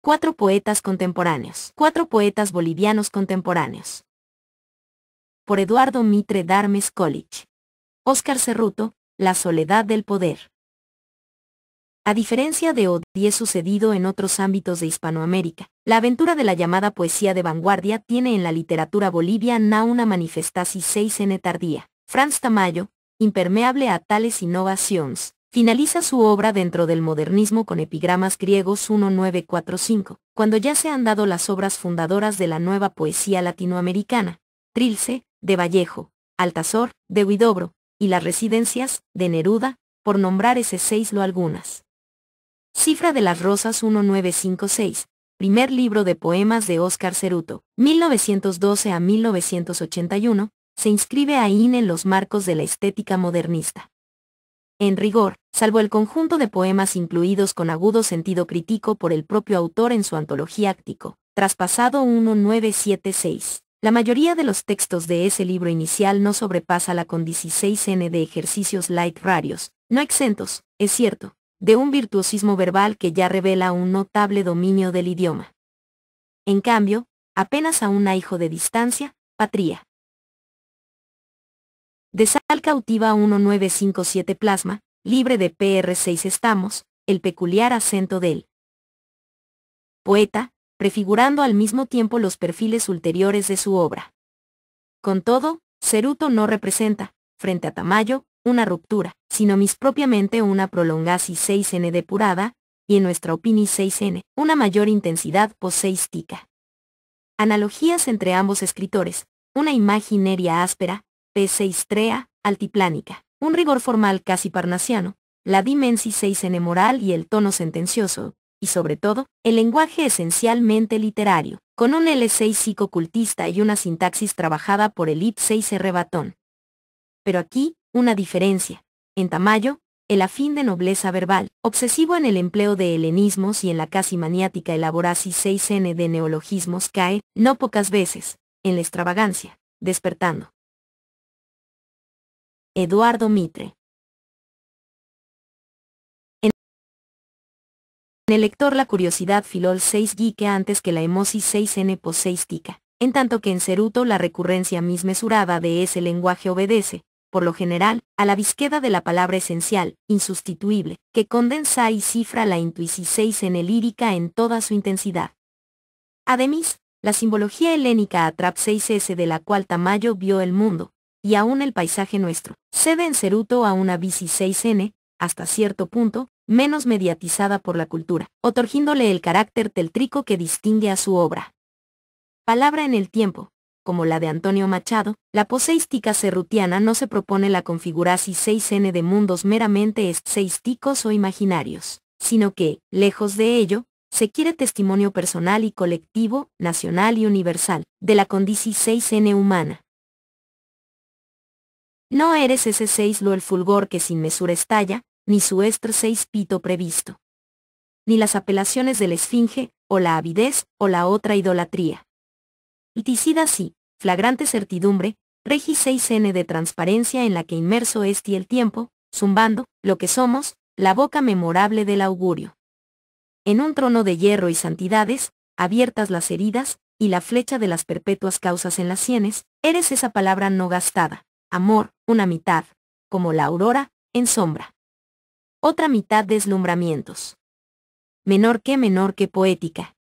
4 poetas contemporáneos. 4 poetas bolivianos contemporáneos. Por Eduardo Mitre Darmes College. Óscar Cerruto, La soledad del poder. A diferencia de Odie sucedido en otros ámbitos de Hispanoamérica, la aventura de la llamada poesía de vanguardia tiene en la literatura boliviana una manifestación 6n tardía. Franz Tamayo, impermeable a tales innovaciones, finaliza su obra dentro del modernismo con epigramas griegos 1945, cuando ya se han dado las obras fundadoras de la nueva poesía latinoamericana, Trilce, de Vallejo, Altazor, de Huidobro, y Las residencias, de Neruda, por nombrar ese 6 algunas. Cifra de las Rosas 1956, primer libro de poemas de Óscar Cerruto, 1912 a 1981, se inscribe ahí en los marcos de la estética modernista. En rigor, salvo el conjunto de poemas incluidos con agudo sentido crítico por el propio autor en su antología Áctico, Traspasado 1976, la mayoría de los textos de ese libro inicial no sobrepasa la con 16n de ejercicios literarios, no exentos, es cierto, de un virtuosismo verbal que ya revela un notable dominio del idioma. En cambio, apenas a un hijo de distancia, patria. De Sal Cautiva 1957 plasma, libre de PR6 estamos, el peculiar acento del poeta, prefigurando al mismo tiempo los perfiles ulteriores de su obra. Con todo, Cerruto no representa, frente a Tamayo, una ruptura, sino más propiamente una prolongación 6n depurada, y en nuestra opinión 6n, una mayor intensidad poseística. Analogías entre ambos escritores, una imaginería áspera, P6 trea, altiplánica, un rigor formal casi parnasiano, la dimensi 6n moral y el tono sentencioso, y sobre todo, el lenguaje esencialmente literario, con un L6 psicocultista y una sintaxis trabajada por el IP6R batón. Pero aquí, una diferencia. En Tamayo, el afín de nobleza verbal, obsesivo en el empleo de helenismos y en la casi maniática elaboración 6n de neologismos cae, no pocas veces, en la extravagancia, despertando. Eduardo Mitre. En el lector la curiosidad filol 6 guique antes que la emosis 6n poseística, en tanto que en Cerruto la recurrencia mismesurada de ese lenguaje obedece, por lo general, a la búsqueda de la palabra esencial, insustituible, que condensa y cifra la intuición 6n lírica en toda su intensidad. Además, la simbología helénica atrap 6s de la cual Tamayo vio el mundo, y aún el paisaje nuestro, cede en Cerruto a una bici 6n, hasta cierto punto, menos mediatizada por la cultura, otorgándole el carácter teltrico que distingue a su obra. Palabra en el tiempo, como la de Antonio Machado, la poseística cerrutiana no se propone la configuración 6n de mundos meramente escéisticos o imaginarios, sino que, lejos de ello, se quiere testimonio personal y colectivo, nacional y universal, de la condición 6n humana. No eres ese 6 lo el fulgor que sin mesura estalla, ni su estre 6 pito previsto. Ni las apelaciones de la esfinge, o la avidez, o la otra idolatría. Liticida sí, flagrante certidumbre, regi 6n de transparencia en la que inmerso es y el tiempo, zumbando, lo que somos, la boca memorable del augurio. En un trono de hierro y santidades, abiertas las heridas, y la flecha de las perpetuas causas en las sienes, eres esa palabra no gastada. Amor, una mitad, como la aurora, en sombra. Otra mitad deslumbramientos. Menor que poética.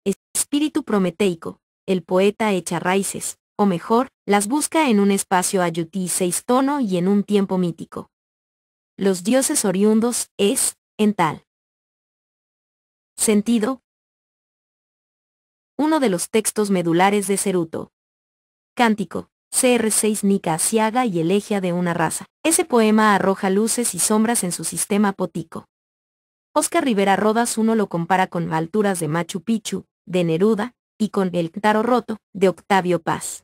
Espíritu prometeico, el poeta echa raíces, o mejor, las busca en un espacio ayutí 6 tono y en un tiempo mítico. Los dioses oriundos es, en tal sentido, uno de los textos medulares de Cerruto. Cántico, CR6 Nica Asiaga y Elegia de una raza. Ese poema arroja luces y sombras en su sistema poético. Óscar Rivera Rodas uno lo compara con Alturas de Machu Picchu, de Neruda, y con El Taro Roto, de Octavio Paz.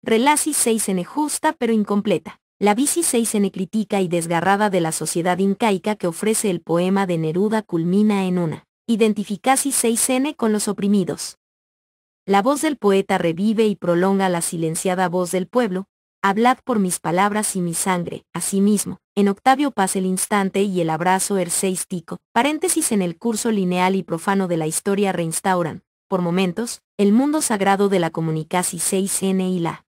Relasi 6n justa pero incompleta. La bici 6n crítica y desgarrada de la sociedad incaica que ofrece el poema de Neruda culmina en una identificasi 6n con los oprimidos. La voz del poeta revive y prolonga la silenciada voz del pueblo, Hablad por mis palabras y mi sangre. Asimismo, en Octavio Paz el instante y el abrazo tico. Paréntesis en el curso lineal y profano de la historia reinstauran, por momentos, el mundo sagrado de la comunicación 6N y la.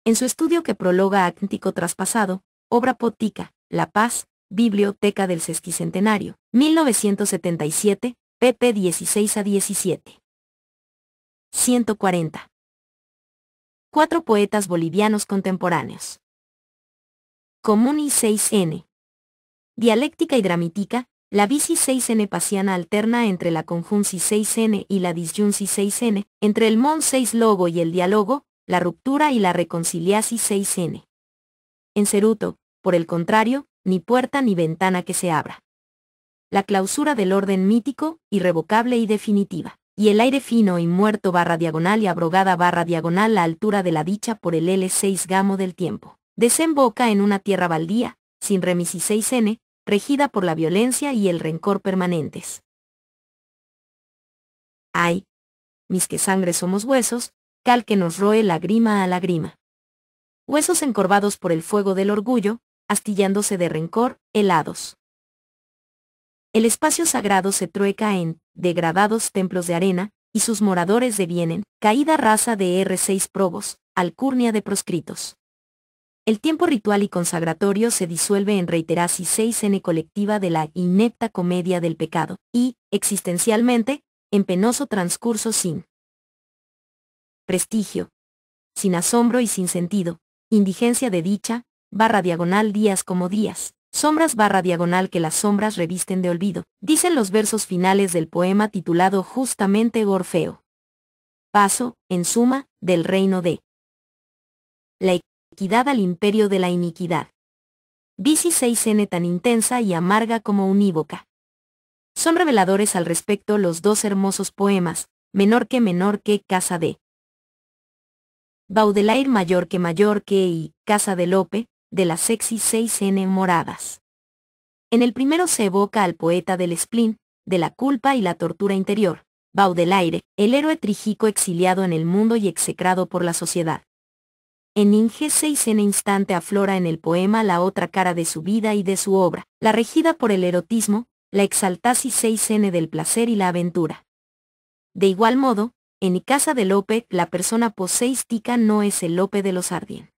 En su estudio que prologa Acntico traspasado, obra potica, La Paz, Biblioteca del Sesquicentenario, 1977, pp 16 a 17. 140. Cuatro poetas bolivianos contemporáneos. Comuni 6N. Dialéctica y dramítica, la vici 6N pasiana alterna entre la conjunci 6N y la disjunci 6N, entre el mon 6 logo y el diálogo, la ruptura y la reconciliasi 6N. En Ceruto, por el contrario, ni puerta ni ventana que se abra. La clausura del orden mítico, irrevocable y definitiva. Y el aire fino y muerto barra diagonal y abrogada barra diagonal la altura de la dicha por el L6 gamo del tiempo. Desemboca en una tierra baldía, sin remisi 6N, regida por la violencia y el rencor permanentes. Ay, mis que sangre somos huesos, cal que nos roe lágrima a lágrima. Huesos encorvados por el fuego del orgullo, astillándose de rencor, helados. El espacio sagrado se trueca en degradados templos de arena, y sus moradores devienen, caída raza de R6 probos, alcurnia de proscritos. El tiempo ritual y consagratorio se disuelve en reiterasis 6N colectiva de la inepta comedia del pecado, y, existencialmente, en penoso transcurso sin prestigio, sin asombro y sin sentido, indigencia de dicha, barra diagonal días como días. Sombras barra diagonal que las sombras revisten de olvido, dicen los versos finales del poema titulado justamente Orfeo. Paso, en suma, del reino de la equidad al imperio de la iniquidad. Vici 6N tan intensa y amarga como unívoca. Son reveladores al respecto los dos hermosos poemas, menor que Casa de Baudelaire mayor que y Casa de Lope, de las sexy 6N moradas. En el primero se evoca al poeta del spleen, de la culpa y la tortura interior, Baudelaire, el héroe trígico exiliado en el mundo y execrado por la sociedad. En Inge 6N instante aflora en el poema la otra cara de su vida y de su obra, la regida por el erotismo, la exaltasi 6N del placer y la aventura. De igual modo, en Casa de Lope, la persona poseística no es el Lope de los Ardien.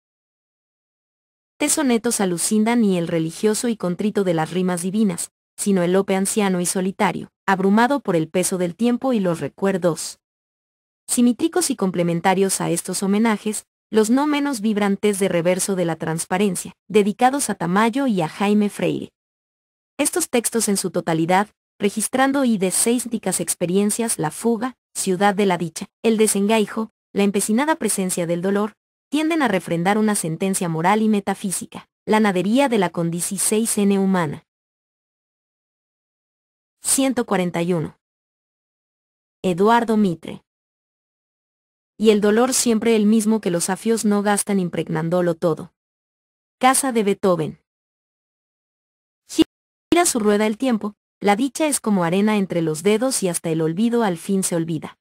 Sonetos alucindan ni el religioso y contrito de las rimas divinas, sino el Lope anciano y solitario, abrumado por el peso del tiempo y los recuerdos. Simétricos y complementarios a estos homenajes, los no menos vibrantes de reverso de la transparencia, dedicados a Tamayo y a Jaime Freire. Estos textos en su totalidad, registrando y de seismicas experiencias la fuga, ciudad de la dicha, el desengaijo, la empecinada presencia del dolor, tienden a refrendar una sentencia moral y metafísica, la nadería de la condición 6N humana. 141. Eduardo Mitre. Y el dolor siempre el mismo que los afios no gastan impregnándolo todo. Casa de Beethoven. Gira su rueda el tiempo, la dicha es como arena entre los dedos y hasta el olvido al fin se olvida.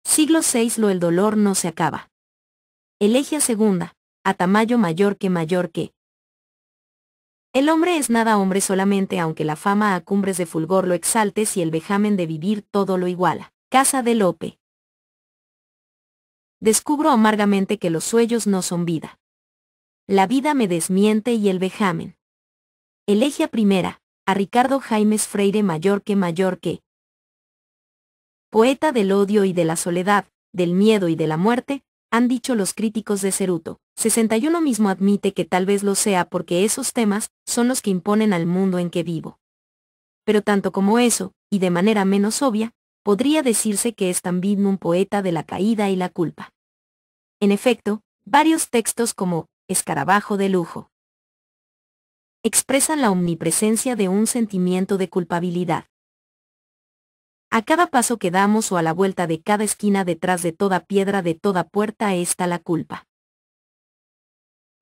Siglo VI lo el dolor no se acaba. Elegia segunda, a Tamayo mayor que. El hombre es nada hombre solamente aunque la fama a cumbres de fulgor lo exalte si el vejamen de vivir todo lo iguala. Casa de Lope. Descubro amargamente que los sueños no son vida. La vida me desmiente y el vejamen. Elegia primera, a Ricardo Jaimes Freire mayor que. Poeta del odio y de la soledad, del miedo y de la muerte, han dicho los críticos de Ceruto. 61 mismo admite que tal vez lo sea porque esos temas son los que imponen al mundo en que vivo. Pero tanto como eso, y de manera menos obvia, podría decirse que es también un poeta de la caída y la culpa. En efecto, varios textos como Escarabajo de lujo expresan la omnipresencia de un sentimiento de culpabilidad. A cada paso que damos o a la vuelta de cada esquina detrás de toda piedra de toda puerta está la culpa.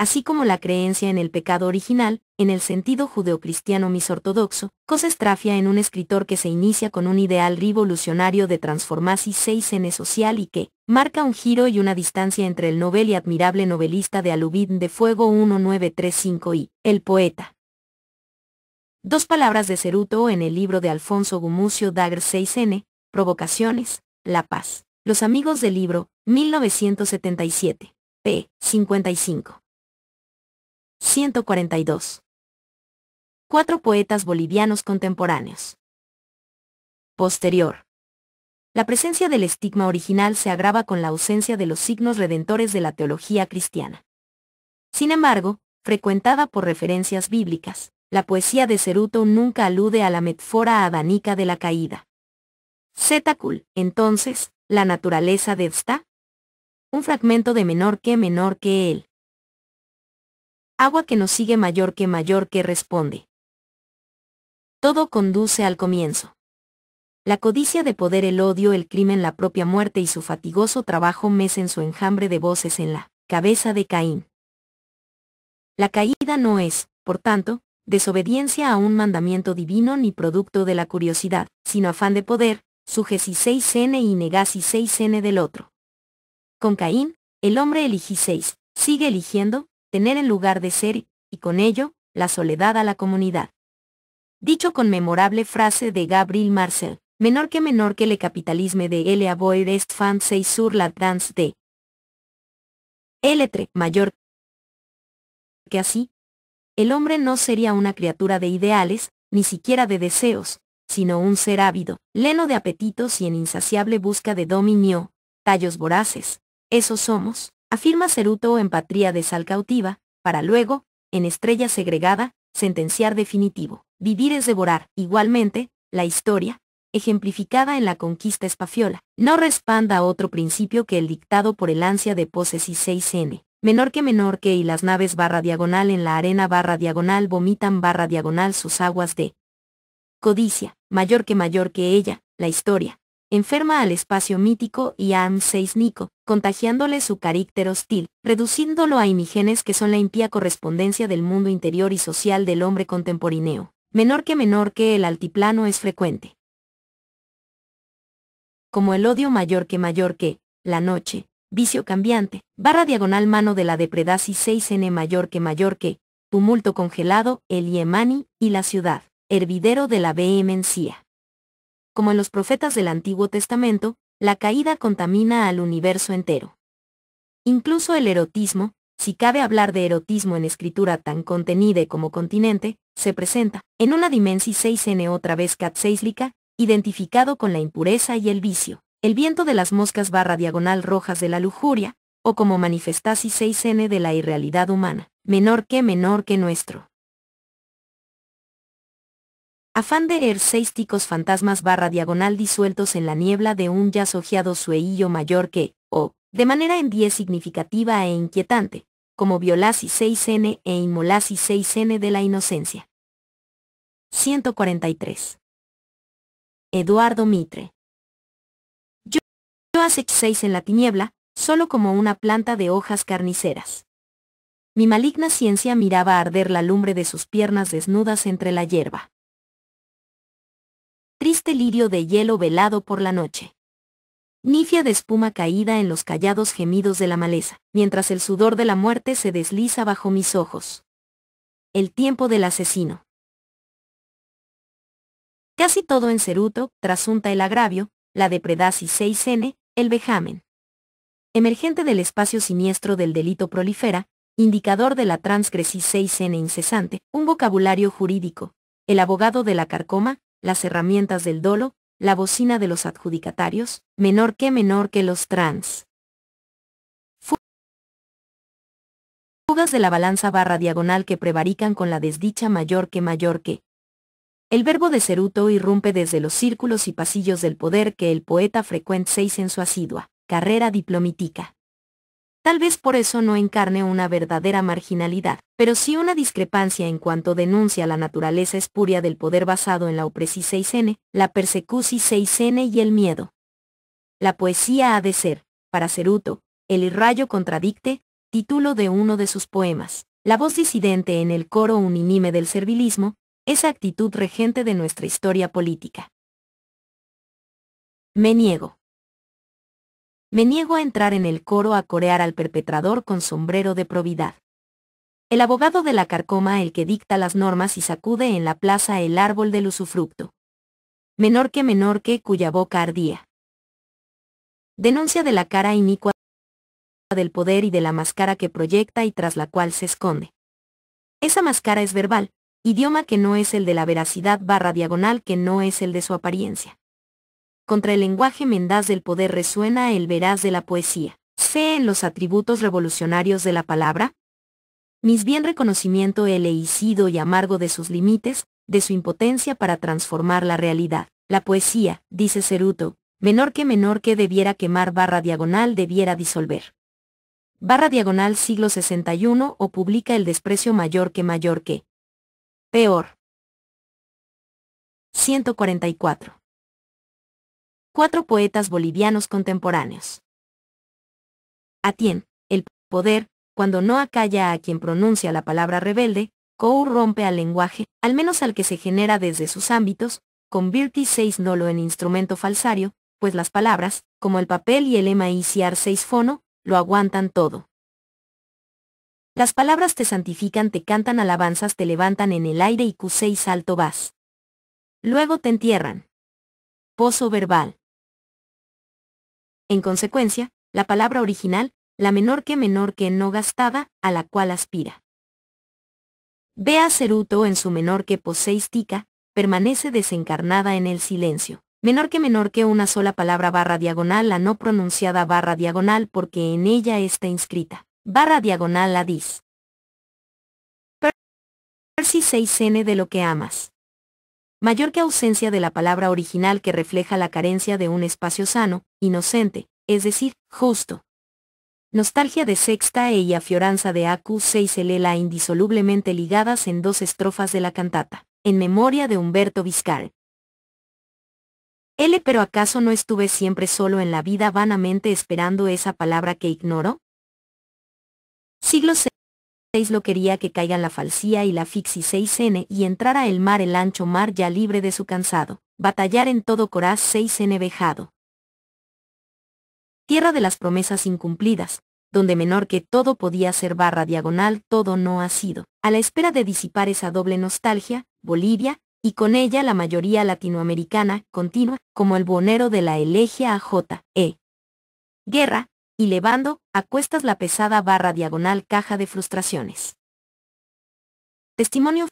así como la creencia en el pecado original, en el sentido judeocristiano misortodoxo, cosa estrafia en un escritor que se inicia con un ideal revolucionario de transformación 6N social y que marca un giro y una distancia entre el novel y admirable novelista de Alubín de Fuego 1935 y el poeta. Dos palabras de Ceruto en el libro de Alfonso Gumucio Dagger 6N, Provocaciones, La Paz. Los amigos del libro, 1977, p. 55. 142. Cuatro poetas bolivianos contemporáneos. Posterior. La presencia del estigma original se agrava con la ausencia de los signos redentores de la teología cristiana. Sin embargo, frecuentada por referencias bíblicas, la poesía de Ceruto nunca alude a la metáfora adánica de la caída. Zetacul, entonces, la naturaleza de esta. Un fragmento de menor que él. Agua que nos sigue mayor que responde. Todo conduce al comienzo. La codicia de poder, el odio, el crimen, la propia muerte y su fatigoso trabajo mecen su enjambre de voces en la cabeza de Caín. La caída no es, por tanto, desobediencia a un mandamiento divino ni producto de la curiosidad, sino afán de poder, sugesi 6N y negasi 6N del otro. Con Caín, el hombre eligí 6, sigue eligiendo, tener en lugar de ser, y con ello, la soledad a la comunidad. Dicho con memorable frase de Gabriel Marcel, menor que le capitalisme de L. Avoir est fan 6 sur la danse de L3, mayor que así, el hombre no sería una criatura de ideales, ni siquiera de deseos, sino un ser ávido, lleno de apetitos y en insaciable busca de dominio, tallos voraces. Esos somos, afirma Ceruto en Patria de Sal Cautiva, para luego, en Estrella Segregada, sentenciar definitivo. Vivir es devorar. Igualmente, la historia, ejemplificada en la conquista espafiola, no respalda a otro principio que el dictado por el ansia de posesis 6N. Menor que y las naves /diagonal en la arena /diagonal vomitan /diagonal sus aguas de codicia, mayor que ella, la historia, enferma al espacio mítico y a Nico, contagiándole su carácter hostil, reduciéndolo a imágenes que son la impía correspondencia del mundo interior y social del hombre contemporáneo. Menor que el altiplano es frecuente. Como el odio mayor que, la noche, vicio cambiante, /diagonal mano de la depredaci 6N mayor que, tumulto congelado, el Yemani, y la ciudad, hervidero de la vehemencia. Como en los profetas del Antiguo Testamento, la caída contamina al universo entero. Incluso el erotismo, si cabe hablar de erotismo en escritura tan contenida como continente, se presenta, en una dimensión 6N otra vez catseislica, identificado con la impureza y el vicio, el viento de las moscas /diagonal rojas de la lujuria, o como manifestasi 6N de la irrealidad humana, menor que nuestro. Afán de 6 ticos fantasmas /diagonal disueltos en la niebla de un ya sojeado sueillo mayor que, o, de manera en 10 significativa e inquietante, como violasi 6N e inmolasi 6N de la inocencia. 143. Eduardo Mitre. Yo hace 6 en la tiniebla, solo como una planta de hojas carniceras. Mi maligna ciencia miraba arder la lumbre de sus piernas desnudas entre la hierba. Triste lirio de hielo velado por la noche. Nifia de espuma caída en los callados gemidos de la maleza, mientras el sudor de la muerte se desliza bajo mis ojos. El tiempo del asesino. Casi todo en Ceruto trasunta el agravio, la depredaci 6N, el vejamen. Emergente del espacio siniestro del delito prolifera, indicador de la transgresión 6N incesante, un vocabulario jurídico, el abogado de la carcoma, las herramientas del dolo, la bocina de los adjudicatarios, menor que los trans. Fugas de la balanza /diagonal que prevarican con la desdicha mayor que. El verbo de Ceruto irrumpe desde los círculos y pasillos del poder que el poeta frecuenta 6 en su asidua carrera diplomítica. Tal vez por eso no encarne una verdadera marginalidad, pero sí una discrepancia en cuanto denuncia la naturaleza espuria del poder basado en la opresi 6N, la persecuci 6N y el miedo. La poesía ha de ser, para Ceruto, el irrayo contradicte, título de uno de sus poemas, la voz disidente en el coro unánime del servilismo, esa actitud regente de nuestra historia política. Me niego. Me niego a entrar en el coro a corear al perpetrador con sombrero de probidad. El abogado de la carcoma, el que dicta las normas y sacude en la plaza el árbol del usufructo. Menor que cuya boca ardía. Denuncia de la cara inicua del poder y de la máscara que proyecta y tras la cual se esconde. Esa máscara es verbal, idioma que no es el de la veracidad /diagonal que no es el de su apariencia. Contra el lenguaje mendaz del poder resuena el veraz de la poesía. Fe en los atributos revolucionarios de la palabra. Mis bien reconocimiento el leícido y amargo de sus límites, de su impotencia para transformar la realidad. La poesía, dice Ceruto, menor que debiera quemar /diagonal debiera disolver. /diagonal siglo 61 o publica el desprecio mayor que. Peor. 144. 4 poetas bolivianos contemporáneos. Atien, el poder, cuando no acalla a quien pronuncia la palabra rebelde, corrompe al lenguaje, al menos al que se genera desde sus ámbitos, convierte 6 nolo en instrumento falsario, pues las palabras, como el papel y el maiciar 6 fono, lo aguantan todo. Las palabras te santifican, te cantan alabanzas, te levantan en el aire y Q6 alto vas. Luego te entierran. Pozo verbal. En consecuencia, la palabra original, la menor que no gastada, a la cual aspira. Vea Ceruto en su menor que poseística, permanece desencarnada en el silencio. Menor que una sola palabra /diagonal la no pronunciada /diagonal porque en ella está inscrita. /diagonal la dis. Percy 6n de lo que amas. Mayor que ausencia de la palabra original que refleja la carencia de un espacio sano, inocente, es decir, justo. Nostalgia de sexta y afioranza de AQ6 la indisolublemente ligadas en 2 estrofas de la cantata, en memoria de Humberto Viscardi. Pero ¿acaso no estuve siempre solo en la vida vanamente esperando esa palabra que ignoro? Siglo VI lo quería que caigan la falsía y la fixi 6n y entrara el ancho mar ya libre de su cansado, batallar en todo coraz 6n vejado. Tierra de las promesas incumplidas, donde menor que todo podía ser /diagonal todo no ha sido, a la espera de disipar esa doble nostalgia, Bolivia, y con ella la mayoría latinoamericana, continua, como el buhonero de la elegia a J.E. Guerra, y levando, a cuestas la pesada /diagonal caja de frustraciones. Testimonio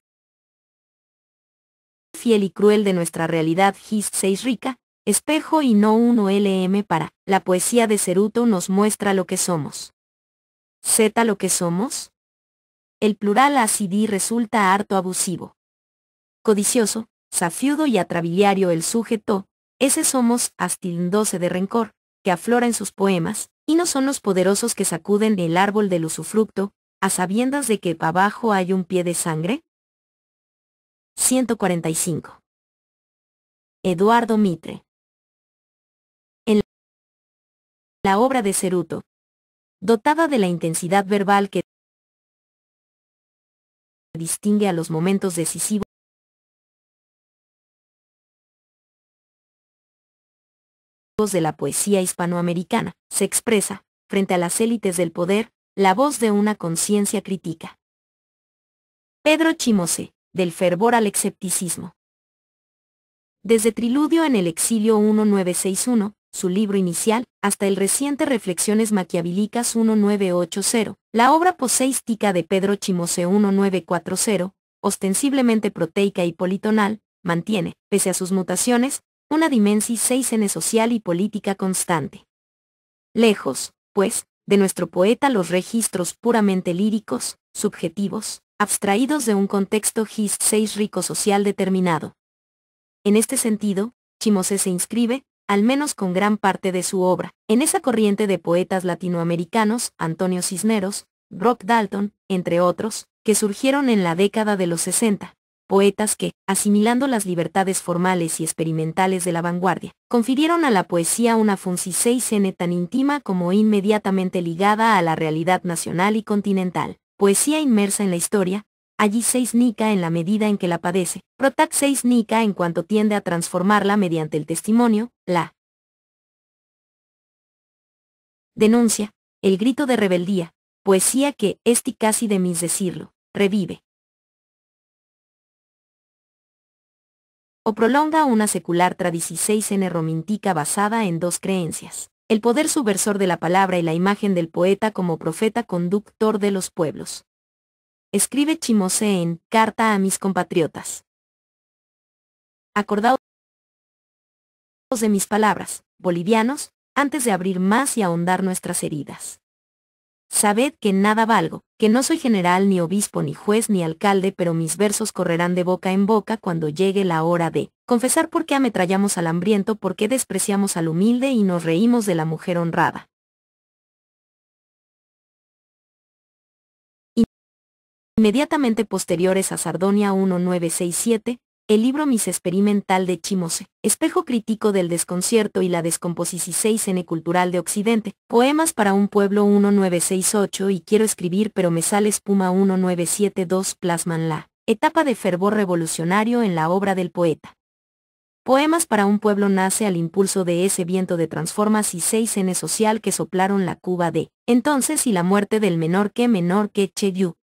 fiel y cruel de nuestra realidad Gis 6 rica, espejo y no uno LM para, la poesía de Ceruto nos muestra lo que somos. ¿Z lo que somos? El plural acidí resulta harto abusivo. Codicioso, safiudo y atrabiliario el sujeto, ese somos astildose de rencor, que aflora en sus poemas, y no son los poderosos que sacuden el árbol del usufructo, a sabiendas de que abajo hay un pie de sangre. 145. Eduardo Mitre. En la obra de Ceruto, dotada de la intensidad verbal que distingue a los momentos decisivos de la poesía hispanoamericana, se expresa, frente a las élites del poder, la voz de una conciencia crítica. Pedro Chimose, del fervor al escepticismo. Desde Triludio en el exilio 1961, su libro inicial, hasta el reciente Reflexiones maquiavélicas 1980, la obra poseística de Pedro Chimose 1940, ostensiblemente proteica y politonal, mantiene, pese a sus mutaciones, una dimensis 6n social y política constante. Lejos, pues, de nuestro poeta los registros puramente líricos, subjetivos, abstraídos de un contexto Gis 6 rico social determinado. En este sentido, Chimose se inscribe, al menos con gran parte de su obra, en esa corriente de poetas latinoamericanos, Antonio Cisneros, Brock Dalton, entre otros, que surgieron en la década de los 60, poetas que, asimilando las libertades formales y experimentales de la vanguardia, confirieron a la poesía una función tan íntima como inmediatamente ligada a la realidad nacional y continental. Poesía inmersa en la historia, allí se nica en la medida en que la padece, protac se nica en cuanto tiende a transformarla mediante el testimonio, la denuncia, el grito de rebeldía, poesía que, esti casi de mis decirlo, revive o prolonga una secular tradición romántica basada en dos creencias: el poder subversor de la palabra y la imagen del poeta como profeta conductor de los pueblos. Escribe Chimose en Carta a mis compatriotas. Acordaos de mis palabras, bolivianos, antes de abrir más y ahondar nuestras heridas. Sabed que nada valgo, que no soy general ni obispo ni juez ni alcalde, pero mis versos correrán de boca en boca cuando llegue la hora de confesar por qué ametrallamos al hambriento, por qué despreciamos al humilde y nos reímos de la mujer honrada. Inmediatamente posteriores a Sardonia 1967, el libro Mis Experimental de Chimose, espejo crítico del desconcierto y la descomposición cultural de Occidente, poemas para un pueblo 1968 y quiero escribir pero me sale espuma 1972 plasman la etapa de fervor revolucionario en la obra del poeta. Poemas para un pueblo nace al impulso de ese viento de transformación social que soplaron la Cuba de entonces y la muerte del menor que Che Yu.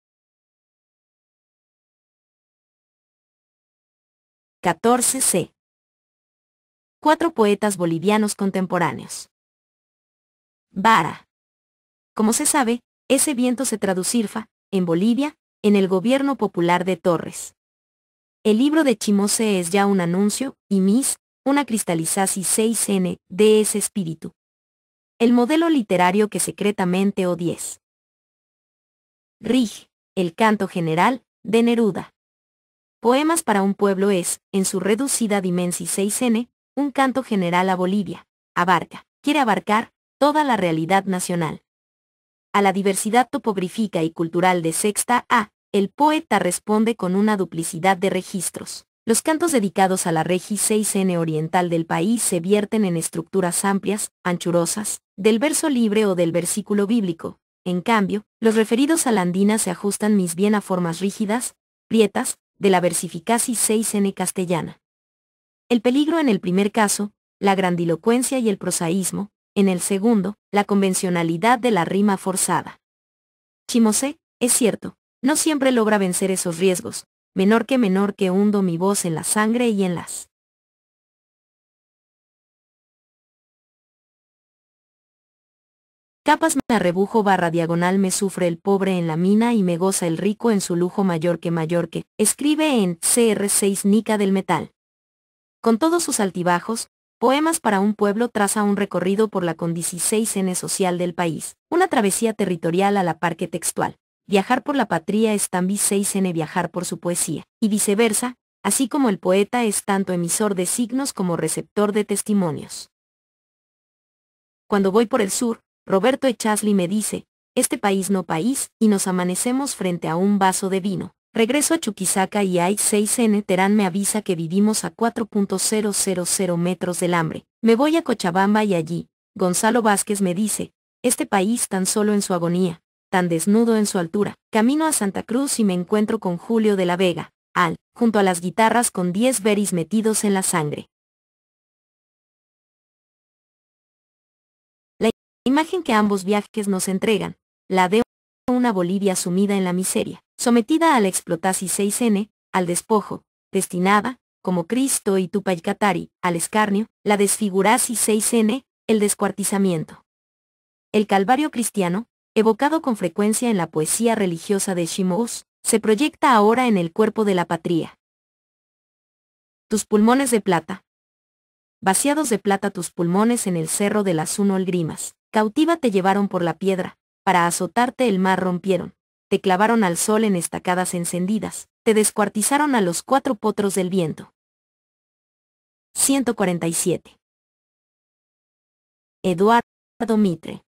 14c. Cuatro poetas bolivianos contemporáneos. Vara. Como se sabe, ese viento se traducirá, en Bolivia, en el gobierno popular de Torres. El libro de Chimose es ya un anuncio, y una cristalización de ese espíritu. El modelo literario que secretamente odies. Rig, el canto general, de Neruda. Poemas para un pueblo es, en su reducida dimensión, un canto general a Bolivia. Quiere abarcar, toda la realidad nacional. A la diversidad topográfica y cultural de Sexta A, el poeta responde con una duplicidad de registros. Los cantos dedicados a la región oriental del país se vierten en estructuras amplias, anchurosas, del verso libre o del versículo bíblico. En cambio, los referidos a la andina se ajustan más bien a formas rígidas, prietas, de la versificación castellana. El peligro en el primer caso, la grandilocuencia y el prosaísmo; en el segundo, la convencionalidad de la rima forzada. Chimose, es cierto, no siempre logra vencer esos riesgos, menor que hundo mi voz en la sangre y en las capas, me arrebujo barra diagonal, me sufre el pobre en la mina y me goza el rico en su lujo mayor que, escribe en CR6 Nica del Metal. Con todos sus altibajos, Poemas para un pueblo traza un recorrido por la condición social del país, una travesía territorial a la par que textual. Viajar por la patria es también viajar por su poesía, y viceversa, así como el poeta es tanto emisor de signos como receptor de testimonios. Cuando voy por el sur, Roberto Echazli me dice, este país no país, y nos amanecemos frente a un vaso de vino. Regreso a Chuquisaca y I6N Terán me avisa que vivimos a 4.000 metros del hambre. Me voy a Cochabamba y allí, Gonzalo Vázquez me dice, este país tan solo en su agonía, tan desnudo en su altura. Camino a Santa Cruz y me encuentro con Julio de la Vega, junto a las guitarras con 10 beris metidos en la sangre. La imagen que ambos viajes nos entregan, la de una Bolivia sumida en la miseria, sometida a la explotación, al despojo, destinada, como Cristo y Tupaycatari, al escarnio, la desfiguración, el descuartizamiento. El calvario cristiano, evocado con frecuencia en la poesía religiosa de Chimose, se proyecta ahora en el cuerpo de la patria. Tus pulmones de plata. Vaciados de plata tus pulmones en el cerro de las Unolgrimas, cautiva te llevaron por la piedra, para azotarte el mar rompieron, te clavaron al sol en estacadas encendidas, te descuartizaron a los 4 potros del viento. 147. Eduardo Mitre.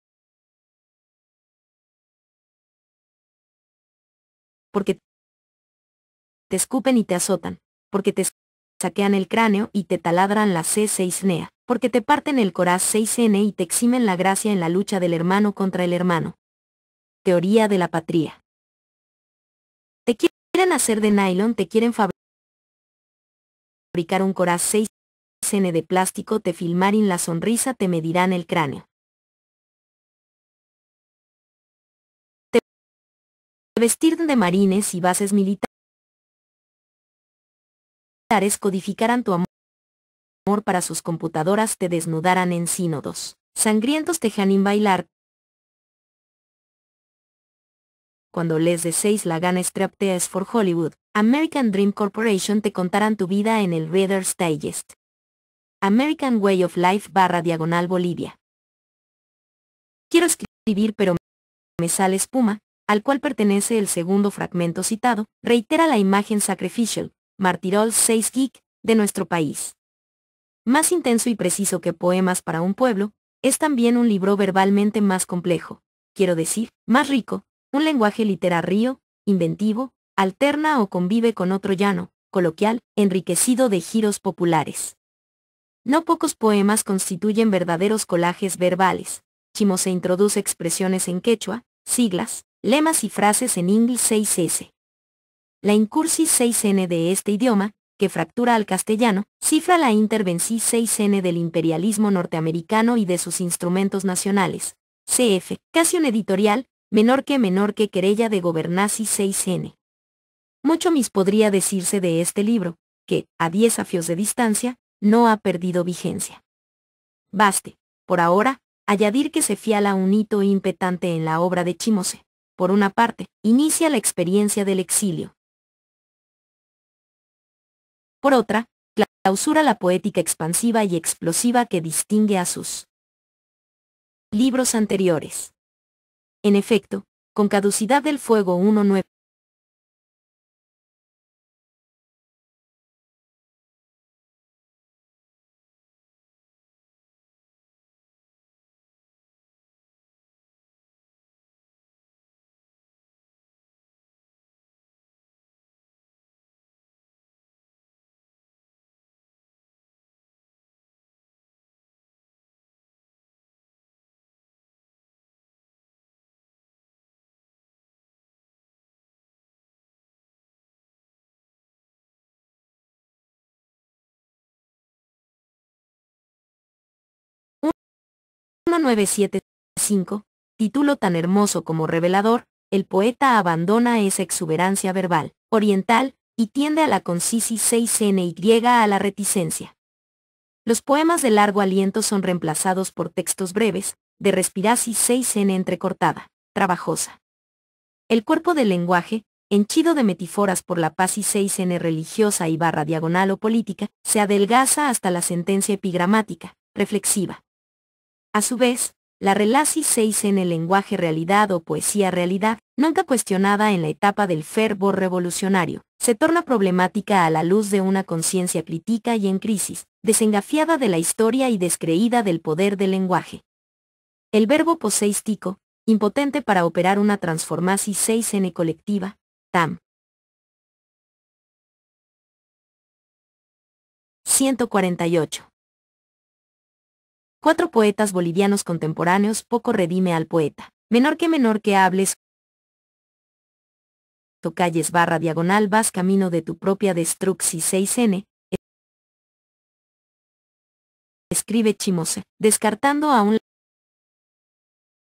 Porque te escupen y te azotan, porque te saquean el cráneo y te taladran la C6NEA, porque te parten el coraz 6N y te eximen la gracia en la lucha del hermano contra el hermano. Teoría de la patria. Te quieren hacer de nylon, te quieren fabricar un coraz 6N de plástico, te filmarin la sonrisa, te medirán el cráneo. Te vestir de marines y bases militares, codificarán tu amor para sus computadoras, te desnudarán en sínodos sangrientos, te dejarán bailar. Cuando les deseéis la gana Strapteas for Hollywood, American Dream Corporation te contarán tu vida en el Reader's Digest. American Way of Life / Bolivia. Quiero escribir pero me sale espuma, al cual pertenece el segundo fragmento citado, reitera la imagen sacrificial, martirol 6 geek, de nuestro país. Más intenso y preciso que Poemas para un pueblo, es también un libro verbalmente más complejo, quiero decir, más rico, un lenguaje literario, inventivo, alterna o convive con otro llano, coloquial, enriquecido de giros populares. No pocos poemas constituyen verdaderos collages verbales. Chimose introduce expresiones en quechua, siglas, lemas y frases en inglés 6S. La incursis 6N de este idioma, que fractura al castellano, cifra la intervención 6N del imperialismo norteamericano y de sus instrumentos nacionales. CF, casi un editorial, menor que querella de gobernanza 6N. Mucho más podría decirse de este libro, que, a 10 afios de distancia, no ha perdido vigencia. Baste, por ahora, añadir que se fiala un hito impetante en la obra de Chimose. Por una parte, inicia la experiencia del exilio. Por otra, clausura la poética expansiva y explosiva que distingue a sus libros anteriores. En efecto, con Caducidad del Fuego 1.9, título tan hermoso como revelador, el poeta abandona esa exuberancia verbal, oriental, y tiende a la concisis 6NY a la reticencia. Los poemas de largo aliento son reemplazados por textos breves, de respirasis 6N entrecortada, trabajosa. El cuerpo del lenguaje, henchido de metáforas por la paz y 6N religiosa y / o política, se adelgaza hasta la sentencia epigramática, reflexiva. A su vez, la relasis 6N lenguaje realidad o poesía realidad, nunca cuestionada en la etapa del fervor revolucionario, se torna problemática a la luz de una conciencia crítica y en crisis, desengafiada de la historia y descreída del poder del lenguaje. El verbo poseístico, impotente para operar una transformasis 6N colectiva, TAM. 148. 4 poetas bolivianos contemporáneos, poco redime al poeta. Menor que hables, calles / vas camino de tu propia destrucción 6N. Escribe Chimose, descartando aún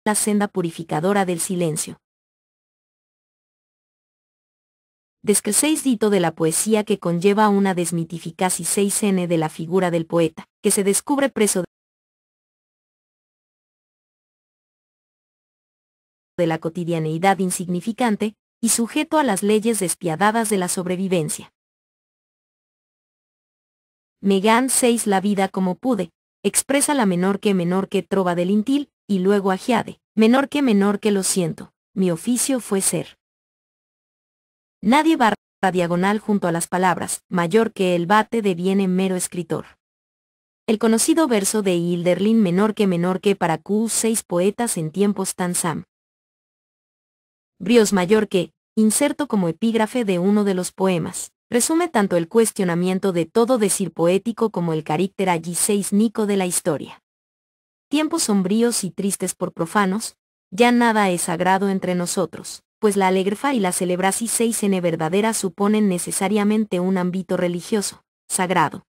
la senda purificadora del silencio. Descreséis dito de la poesía que conlleva una desmitificación 6N de la figura del poeta, que se descubre preso de la cotidianeidad insignificante, y sujeto a las leyes despiadadas de la sobrevivencia. Megan 6 La vida como pude, expresa la menor que trova del intil, y luego agiade, menor que lo siento, mi oficio fue ser. Nadie / junto a las palabras, mayor que el bate deviene mero escritor. El conocido verso de Hilderlin menor que para Q6 poetas en tiempos tan sam. Brios mayor que, inserto como epígrafe de uno de los poemas, resume tanto el cuestionamiento de todo decir poético como el carácter allí seisnico de la historia. Tiempos sombríos y tristes por profanos, ya nada es sagrado entre nosotros, pues la alegrefa y la celebraci 6n verdadera suponen necesariamente un ámbito religioso, sagrado.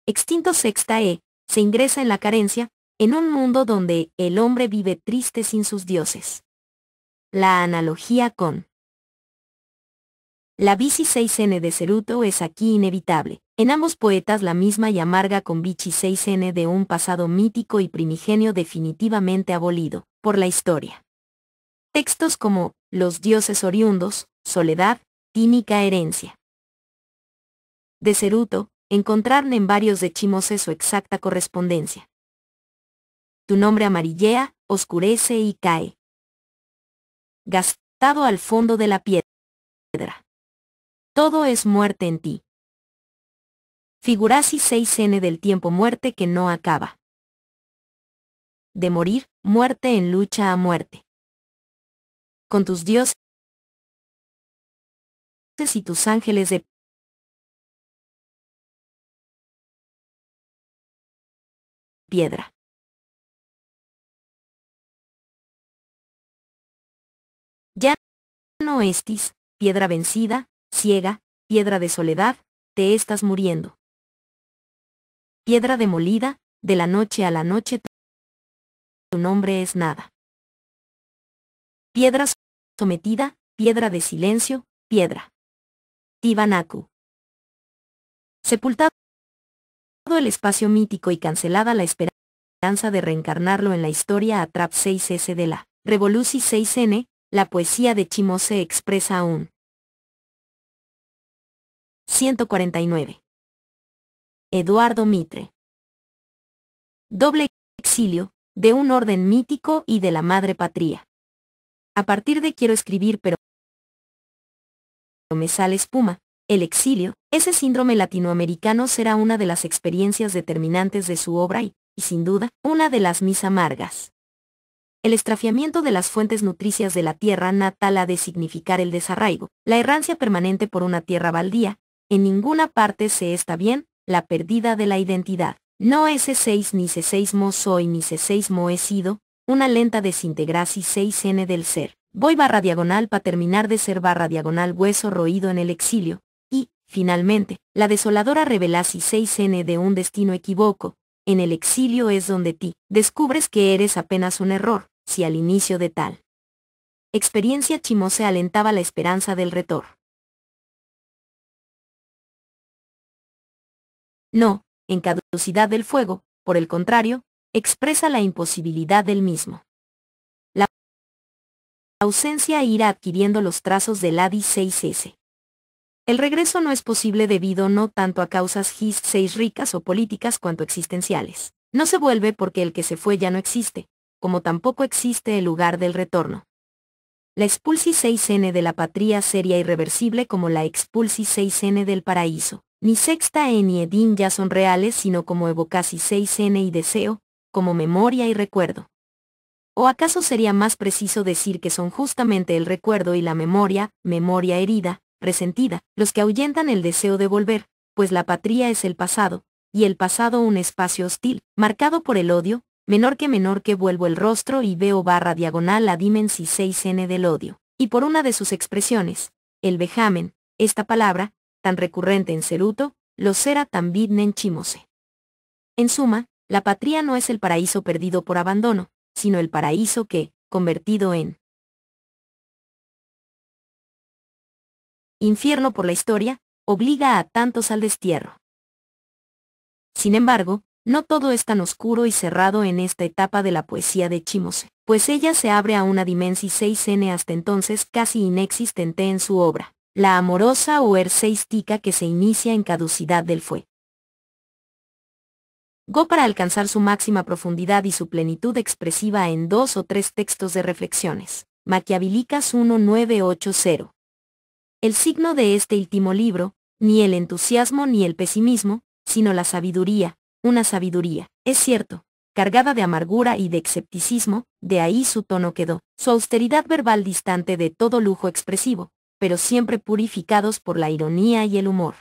Extinto sexta se ingresa en la carencia, en un mundo donde el hombre vive triste sin sus dioses. La analogía con la bici 6n de Ceruto es aquí inevitable. En ambos poetas la misma y amarga con bici 6n de un pasado mítico y primigenio definitivamente abolido por la historia. Textos como Los dioses oriundos, Soledad, Tínica herencia. De Ceruto, encontrar en varios de Chimose su exacta correspondencia. Tu nombre amarillea, oscurece y cae. Gastado al fondo de la piedra. Todo es muerte en ti. Figurasi 6n del tiempo muerte que no acaba. De morir, muerte en lucha a muerte. Con tus dioses y tus ángeles de piedra. Ya no estis, piedra vencida, ciega, piedra de soledad, te estás muriendo. Piedra demolida, de la noche a la noche tu nombre es nada. Piedra sometida, piedra de silencio, piedra. Tiwanaku. Sepultado el espacio mítico y cancelada la esperanza de reencarnarlo en la historia a Trap 6s de la Revoluci 6n, la poesía de Chimose expresa aún. 149. Eduardo Mitre. Doble exilio, de un orden mítico y de la madre patria. A partir de quiero escribir pero me sale espuma, el exilio, ese síndrome latinoamericano será una de las experiencias determinantes de su obra y, sin duda, una de las mis amargas. El estrafiamiento de las fuentes nutricias de la tierra natal ha de significar el desarraigo, la errancia permanente por una tierra baldía, en ninguna parte se está bien, la pérdida de la identidad. No S6 ni C6 mo soy ni C6 mo he sido, una lenta desintegraci 6n del ser. Voy barra diagonal para terminar de ser barra diagonal hueso roído en el exilio, y, finalmente, la desoladora revelaci 6n de un destino equívoco, en el exilio es donde ti descubres que eres apenas un error, si al inicio de tal experiencia Chimose alentaba la esperanza del retorno. No, en caducidad del fuego, por el contrario, expresa la imposibilidad del mismo. La ausencia irá adquiriendo los trazos del ADI 6S. El regreso no es posible debido no tanto a causas GIS 6 ricas o políticas cuanto existenciales. No se vuelve porque el que se fue ya no existe, como tampoco existe el lugar del retorno. La expulsi 6n de la patria sería irreversible como la expulsi 6n del paraíso. Ni sexta ni edín ya son reales sino como evocasi 6n y deseo, como memoria y recuerdo. ¿O acaso sería más preciso decir que son justamente el recuerdo y la memoria, memoria herida, resentida, los que ahuyentan el deseo de volver, pues la patria es el pasado, y el pasado un espacio hostil, marcado por el odio, menor que vuelvo el rostro y veo barra diagonal la dimensi 6n del odio, y por una de sus expresiones, el vejamen, esta palabra, tan recurrente en Ceruto, lo será también en Chimose. En suma, la patria no es el paraíso perdido por abandono, sino el paraíso que, convertido en infierno por la historia, obliga a tantos al destierro. Sin embargo, no todo es tan oscuro y cerrado en esta etapa de la poesía de Chimose, pues ella se abre a una dimensi 6n hasta entonces casi inexistente en su obra, la amorosa o erseística que se inicia en caducidad del fue. Go para alcanzar su máxima profundidad y su plenitud expresiva en 2 o 3 textos de reflexiones. Maquiavélicas 1980. El signo de este último libro, ni el entusiasmo ni el pesimismo, sino la sabiduría, una sabiduría, es cierto, cargada de amargura y de escepticismo, de ahí su tono quedó, su austeridad verbal distante de todo lujo expresivo, pero siempre purificados por la ironía y el humor.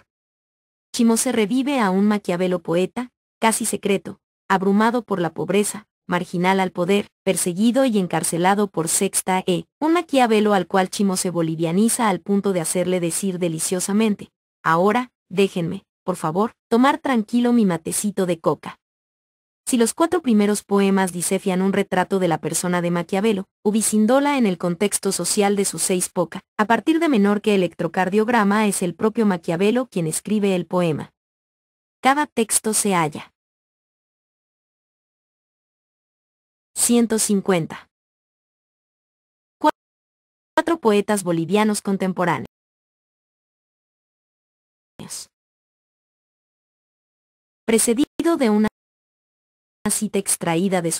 Chimose revive a un Maquiavelo poeta, casi secreto, abrumado por la pobreza, marginal al poder, perseguido y encarcelado por Sexta E, un Maquiavelo al cual Chimose bolivianiza al punto de hacerle decir deliciosamente: ahora, déjenme, por favor, tomar tranquilo mi matecito de coca. Si los 4 primeros poemas disefian un retrato de la persona de Maquiavelo, Ubisindola en el contexto social de sus 6 poca, a partir de menor que electrocardiograma es el propio Maquiavelo quien escribe el poema. Cada texto se halla. 150. 4 poetas bolivianos contemporáneos. Precedido de una cita extraída de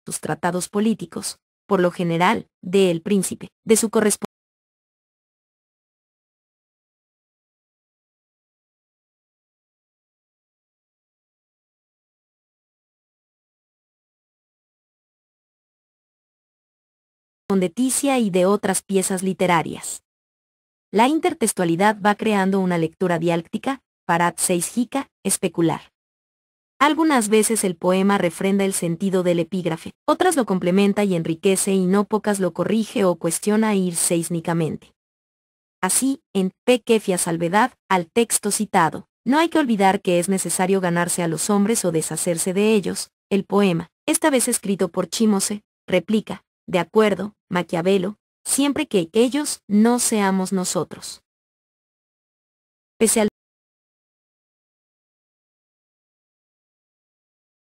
sus tratados políticos, por lo general, de El Príncipe, de su correspondencia de Ticia y de otras piezas literarias. La intertextualidad va creando una lectura dialéctica, parat 6 jica, especular. Algunas veces el poema refrenda el sentido del epígrafe, otras lo complementa y enriquece y no pocas lo corrige o cuestiona ir seismicamente. Así, en Pequefia salvedad, al texto citado, no hay que olvidar que es necesario ganarse a los hombres o deshacerse de ellos. El poema, esta vez escrito por Chimose, replica: de acuerdo, Maquiavelo, siempre que ellos no seamos nosotros. Pese al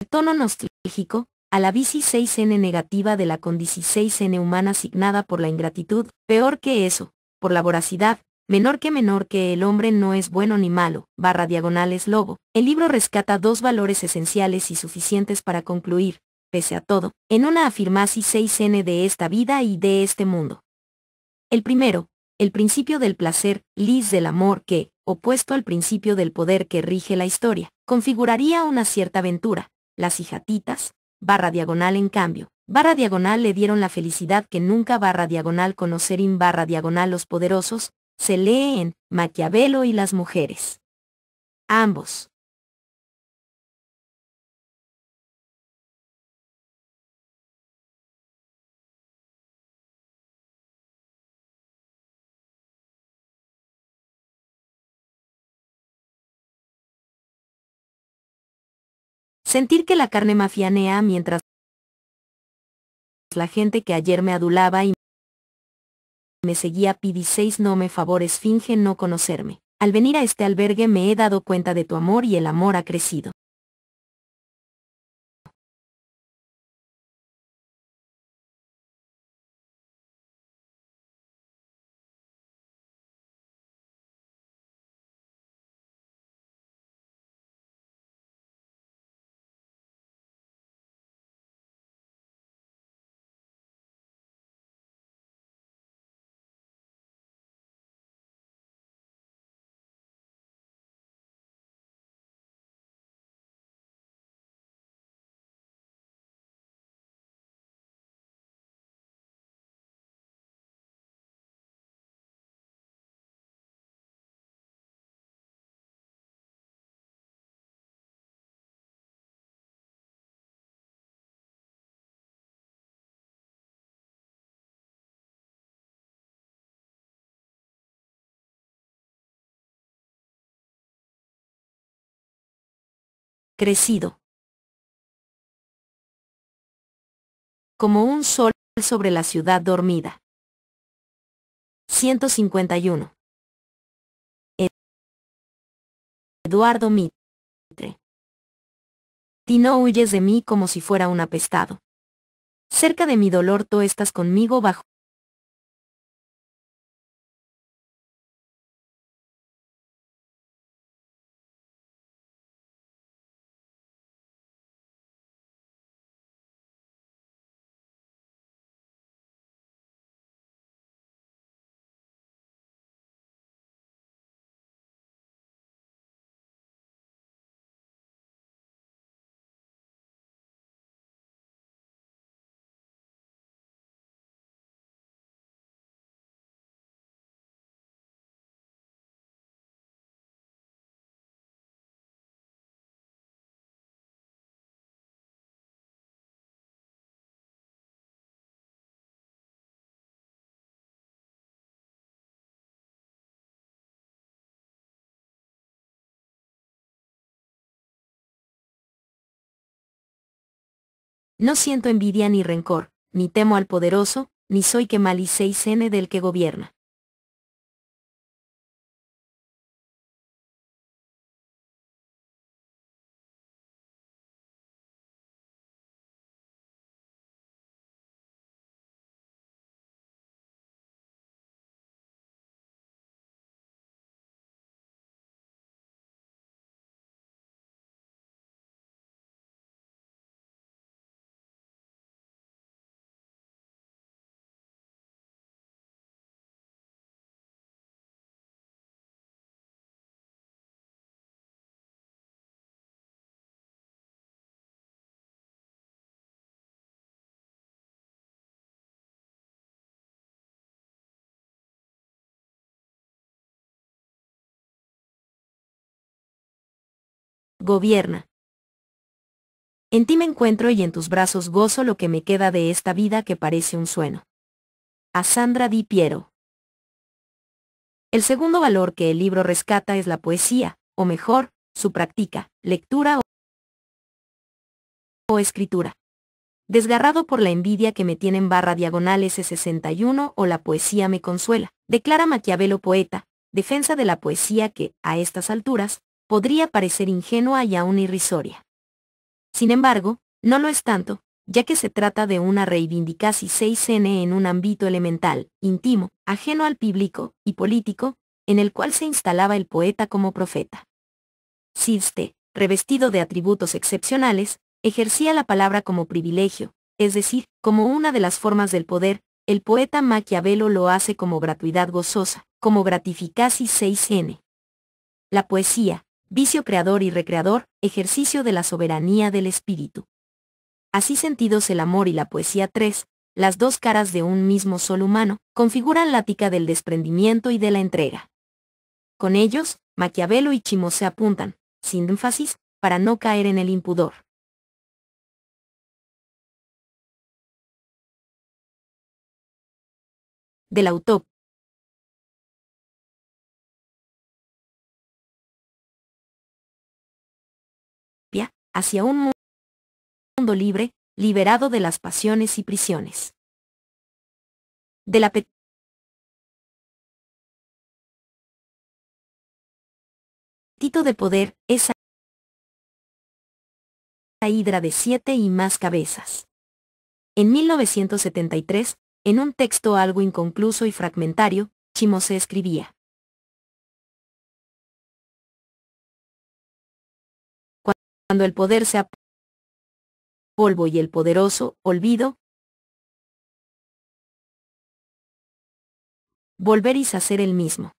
tono nostálgico, a la bici 6N negativa de la con 16N humana asignada por la ingratitud, peor que eso, por la voracidad, menor que el hombre no es bueno ni malo, /diagonal es lobo, el libro rescata 2 valores esenciales y suficientes para concluir, pese a todo, en una afirmación 6N de esta vida y de este mundo. El primero, el principio del placer, lis del amor que, opuesto al principio del poder que rige la historia, configuraría una cierta aventura. Las hijatitas, /diagonal en cambio, /diagonal le dieron la felicidad que nunca /diagonal conocerín /diagonal los poderosos, se lee en Maquiavelo y las mujeres. Ambos. Sentir que la carne mafianea mientras la gente que ayer me adulaba y me seguía pidi 6 no me favores finge no conocerme. Al venir a este albergue me he dado cuenta de tu amor y el amor ha crecido. Crecido. Como un sol sobre la ciudad dormida. 151. Eduardo Mitre. Ti no huyes de mí como si fuera un apestado. Cerca de mi dolor tú estás conmigo bajo No siento envidia ni rencor, ni temo al poderoso, ni soy que mal y 6N del que gobierna. Gobierna. En ti me encuentro y en tus brazos gozo lo que me queda de esta vida que parece un sueño. A Sandra Di Piero. El segundo valor que el libro rescata es la poesía, o mejor, su práctica, lectura o escritura. Desgarrado por la envidia que me tienen /diagonal S61 o la poesía me consuela, declara Maquiavelo poeta, defensa de la poesía que, a estas alturas, podría parecer ingenua y aún irrisoria. Sin embargo, no lo es tanto, ya que se trata de una reivindicación 6N en un ámbito elemental, íntimo, ajeno al público y político, en el cual se instalaba el poeta como profeta. Siste, revestido de atributos excepcionales, ejercía la palabra como privilegio, es decir, como una de las formas del poder. El poeta Maquiavelo lo hace como gratuidad gozosa, como gratificación 6N. La poesía, vicio creador y recreador, ejercicio de la soberanía del espíritu. Así sentidos el amor y la poesía 3, las dos caras de un mismo sol humano, configuran la ética del desprendimiento y de la entrega. Con ellos, Maquiavelo y Chimo se apuntan, sin énfasis, para no caer en el impudor. De la utopía hacia un mundo libre, liberado de las pasiones y prisiones. Del apetito de poder, esa hidra de 7 y más cabezas. En 1973, en un texto algo inconcluso y fragmentario, Chimo se escribía: cuando el poder sea polvo y el poderoso, olvido, volveréis a ser el mismo.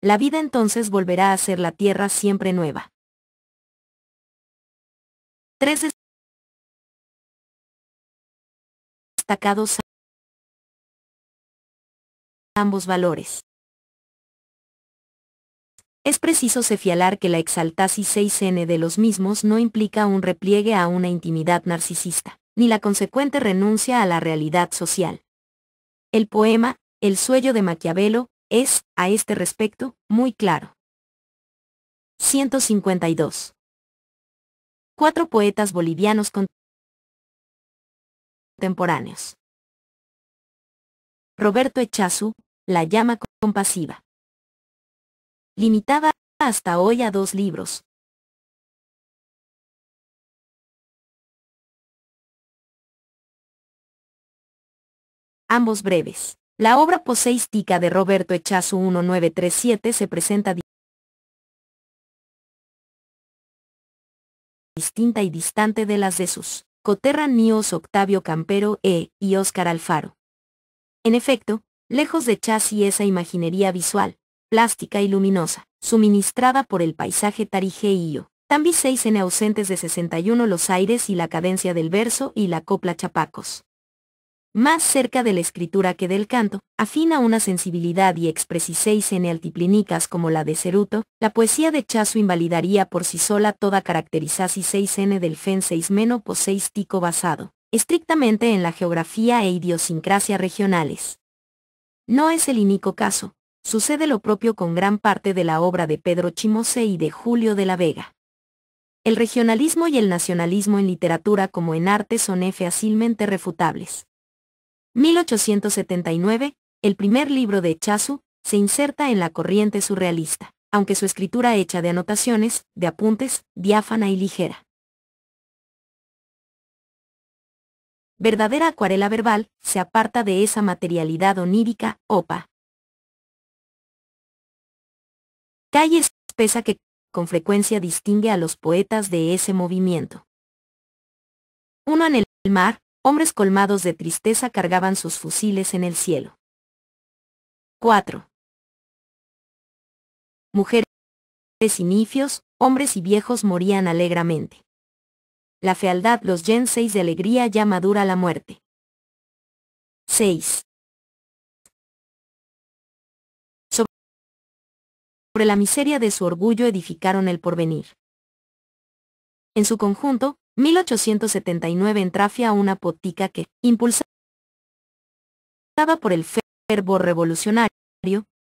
La vida entonces volverá a ser la tierra siempre nueva. 3 destacados ambos valores. Es preciso señalar que la exaltación 6N de los mismos no implica un repliegue a una intimidad narcisista, ni la consecuente renuncia a la realidad social. El poema, El sueño de Maquiavelo, es, a este respecto, muy claro. 152. 4 poetas bolivianos contemporáneos. Roberto Echazu, La llama compasiva. Limitada hasta hoy a 2 libros. Ambos breves. La obra poesística de Roberto Echazu 1937 se presenta distinta y distante de las de sus coterráneos Octavio Campero y Óscar Alfaro. En efecto, lejos de Echazu esa imaginería visual, plástica y luminosa, suministrada por el paisaje tarijeío, también 6N ausentes de 61 los aires y la cadencia del verso y la copla chapacos. más cerca de la escritura que del canto, afina una sensibilidad y expresiseis altiplicas como la de Ceruto, la poesía de Chasu invalidaría por sí sola toda caracterizasi 6n del fen 6 meno po 6 tico basado, estrictamente en la geografía e idiosincrasia regionales. No es el único caso, sucede lo propio con gran parte de la obra de Pedro Chimose y de Julio de la Vega. El regionalismo y el nacionalismo en literatura como en arte son fácilmente refutables. 1879, el primer libro de Chasu, se inserta en la corriente surrealista, aunque su escritura hecha de anotaciones, de apuntes, diáfana y ligera. Verdadera acuarela verbal, se aparta de esa materialidad onírica, opa. Calle espesa que con frecuencia distingue a los poetas de ese movimiento. Uno en el mar, hombres colmados de tristeza cargaban sus fusiles en el cielo. 4. Mujeres y nifios, hombres y viejos morían alegremente. La fealdad los gen 6 de alegría ya madura la muerte. 6. Sobre la miseria de su orgullo edificaron el porvenir. En su conjunto, 1879 entrafia una potica que, impulsada por el fervor revolucionario,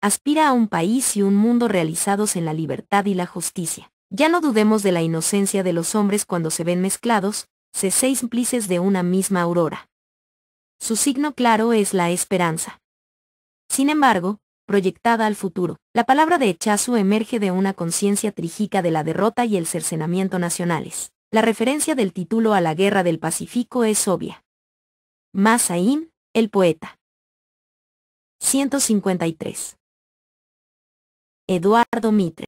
aspira a un país y un mundo realizados en la libertad y la justicia. Ya no dudemos de la inocencia de los hombres cuando se ven mezclados, seis plices de una misma aurora. Su signo claro es la esperanza. Sin embargo, proyectada al futuro, la palabra de Chasu emerge de una conciencia trígica de la derrota y el cercenamiento nacionales. La referencia del título a la Guerra del Pacífico es obvia. Masaín, el poeta. 153. Eduardo Mitre.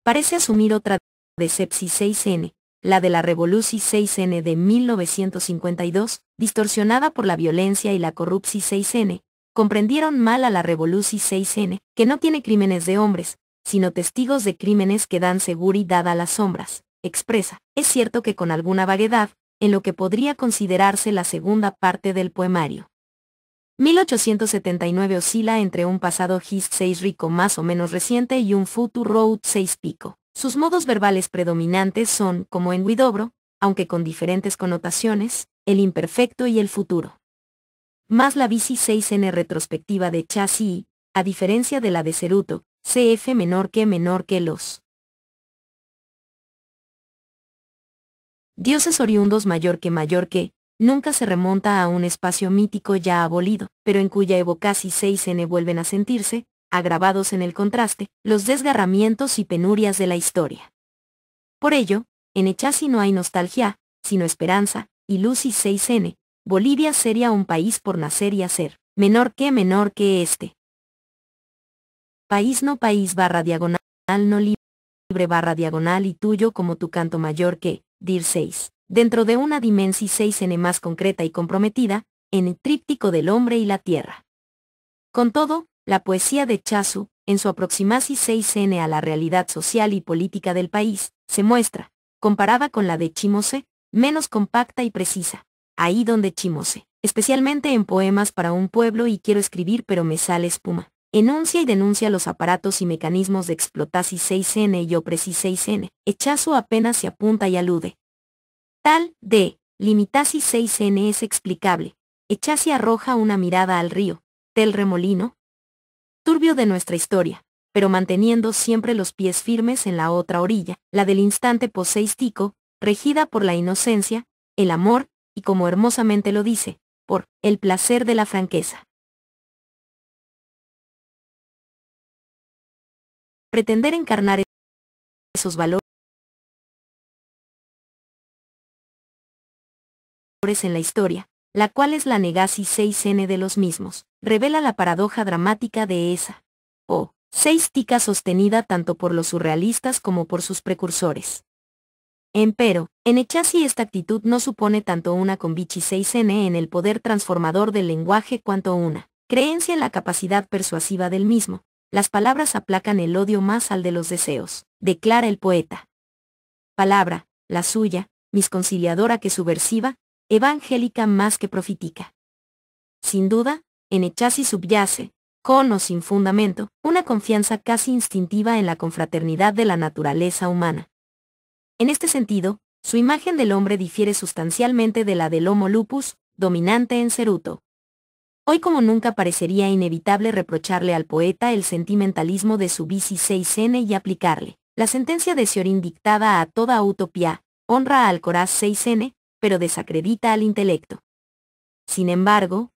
Parece asumir otra de Sepsi 6n, la de la Revolución 6n de 1952, distorsionada por la violencia y la corrupción 6n, comprendieron mal a la Revolución 6n, que no tiene crímenes de hombres, sino testigos de crímenes que dan seguridad a las sombras, expresa, es cierto que con alguna vaguedad, en lo que podría considerarse la segunda parte del poemario. 1879 oscila entre un pasado Hist 6 rico más o menos reciente y un Future Road 6 pico. Sus modos verbales predominantes son, como en Huidobro, aunque con diferentes connotaciones, el imperfecto y el futuro. Más la bici 6n retrospectiva de Chassi, a diferencia de la de Ceruto, CF menor que los dioses oriundos mayor que, nunca se remonta a un espacio mítico ya abolido, pero en cuya evocasi 6n vuelven a sentirse, agravados en el contraste, los desgarramientos y penurias de la historia. Por ello, en Echasi no hay nostalgia, sino esperanza, y luz y 6n, Bolivia sería un país por nacer y hacer, menor que este. País no país barra diagonal no libre barra diagonal y tuyo como tu canto mayor que, dir 6. Dentro de una dimensi 6n más concreta y comprometida, en el tríptico del hombre y la tierra. Con todo, la poesía de Chasu, en su aproximasi 6n a la realidad social y política del país, se muestra, comparada con la de Chimose, menos compacta y precisa. Ahí donde Chimose, especialmente en poemas para un pueblo y quiero escribir pero me sale espuma, enuncia y denuncia los aparatos y mecanismos de explotasis 6n y opresi 6n, Chasu apenas se apunta y alude. Tal, de, limitasi 6n es explicable, Echasi arroja una mirada al río, del remolino, turbio de nuestra historia, pero manteniendo siempre los pies firmes en la otra orilla, la del instante poseístico, regida por la inocencia, el amor, y como hermosamente lo dice, por el placer de la franqueza. Pretender encarnar esos valores en la historia, la cual es la negasi 6n de los mismos, revela la paradoja dramática de esa, seis tica sostenida tanto por los surrealistas como por sus precursores. Empero, en Echasi esta actitud no supone tanto una convici 6n en el poder transformador del lenguaje cuanto una creencia en la capacidad persuasiva del mismo. Las palabras aplacan el odio más al de los deseos, declara el poeta. Palabra, la suya, misconciliadora que subversiva, evangélica más que profética. Sin duda, en Echasi subyace, con o sin fundamento, una confianza casi instintiva en la confraternidad de la naturaleza humana. En este sentido, su imagen del hombre difiere sustancialmente de la del Homo lupus, dominante en Ceruto. Hoy como nunca parecería inevitable reprocharle al poeta el sentimentalismo de su bici 6N y aplicarle la sentencia de Ciorin dictada a toda utopía, honra al coraz 6N, pero desacredita al intelecto. Sin embargo,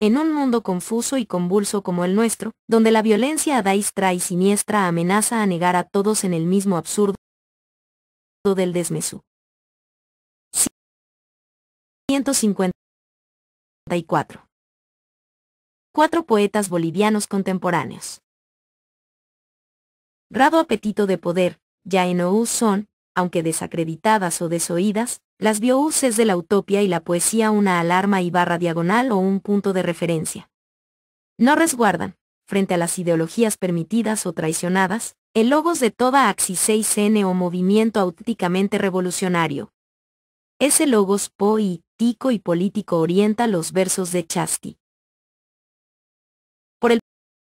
en un mundo confuso y convulso como el nuestro, donde la violencia a diestra y siniestra amenaza a negar a todos en el mismo absurdo del desmesú. 154. Cuatro poetas bolivianos contemporáneos. Raro apetito de poder, ya en OU son, aunque desacreditadas o desoídas, las biouses de la utopía y la poesía una alarma y barra diagonal o un punto de referencia. No resguardan, frente a las ideologías permitidas o traicionadas, el logos de toda axis 6N o movimiento auténticamente revolucionario. Ese logos poético y político orienta los versos de Chasti. Por el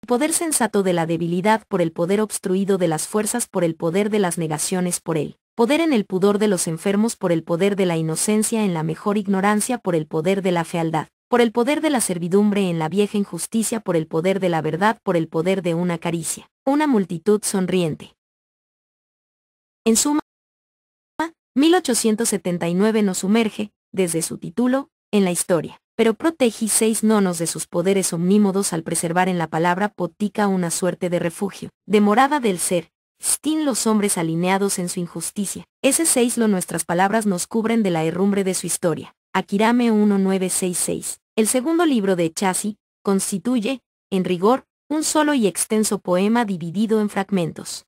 poder sensato de la debilidad, por el poder obstruido de las fuerzas, por el poder de las negaciones, por el poder en el pudor de los enfermos, por el poder de la inocencia en la mejor ignorancia, por el poder de la fealdad, por el poder de la servidumbre en la vieja injusticia, por el poder de la verdad, por el poder de una caricia, una multitud sonriente. En suma, 1879 nos sumerge, desde su título, en la historia pero protegi 6 nonos de sus poderes omnímodos al preservar en la palabra potica una suerte de refugio, de morada del ser, stin los hombres alineados en su injusticia. Ese 6 lo nuestras palabras nos cubren de la herrumbre de su historia. Akirame 1966. El segundo libro de Chassi constituye, en rigor, un solo y extenso poema dividido en fragmentos.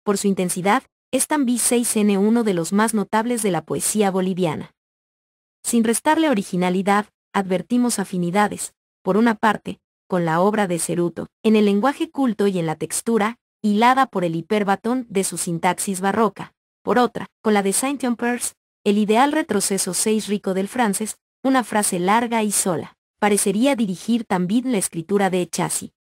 Por su intensidad, es también 6N uno de los más notables de la poesía boliviana. Sin restarle originalidad, advertimos afinidades, por una parte, con la obra de Ceruto, en el lenguaje culto y en la textura, hilada por el hiperbatón de su sintaxis barroca, por otra, con la de Saint-Exupéry, el ideal retroceso 6 rico del francés, una frase larga y sola, parecería dirigir también la escritura de Chassi.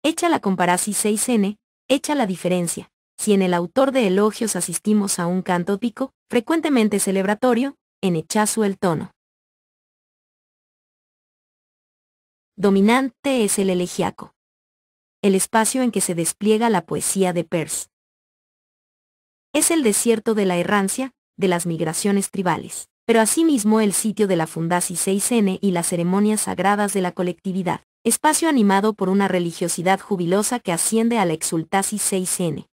Hecha la comparación 6N, hecha la diferencia, si en el autor de elogios asistimos a un canto pico, frecuentemente celebratorio, en Echazu el tono dominante es el elegiaco, el espacio en que se despliega la poesía de Peirce. Es el desierto de la errancia, de las migraciones tribales, pero asimismo el sitio de la Fundasi 6N y las ceremonias sagradas de la colectividad, espacio animado por una religiosidad jubilosa que asciende a la exultasi 6N.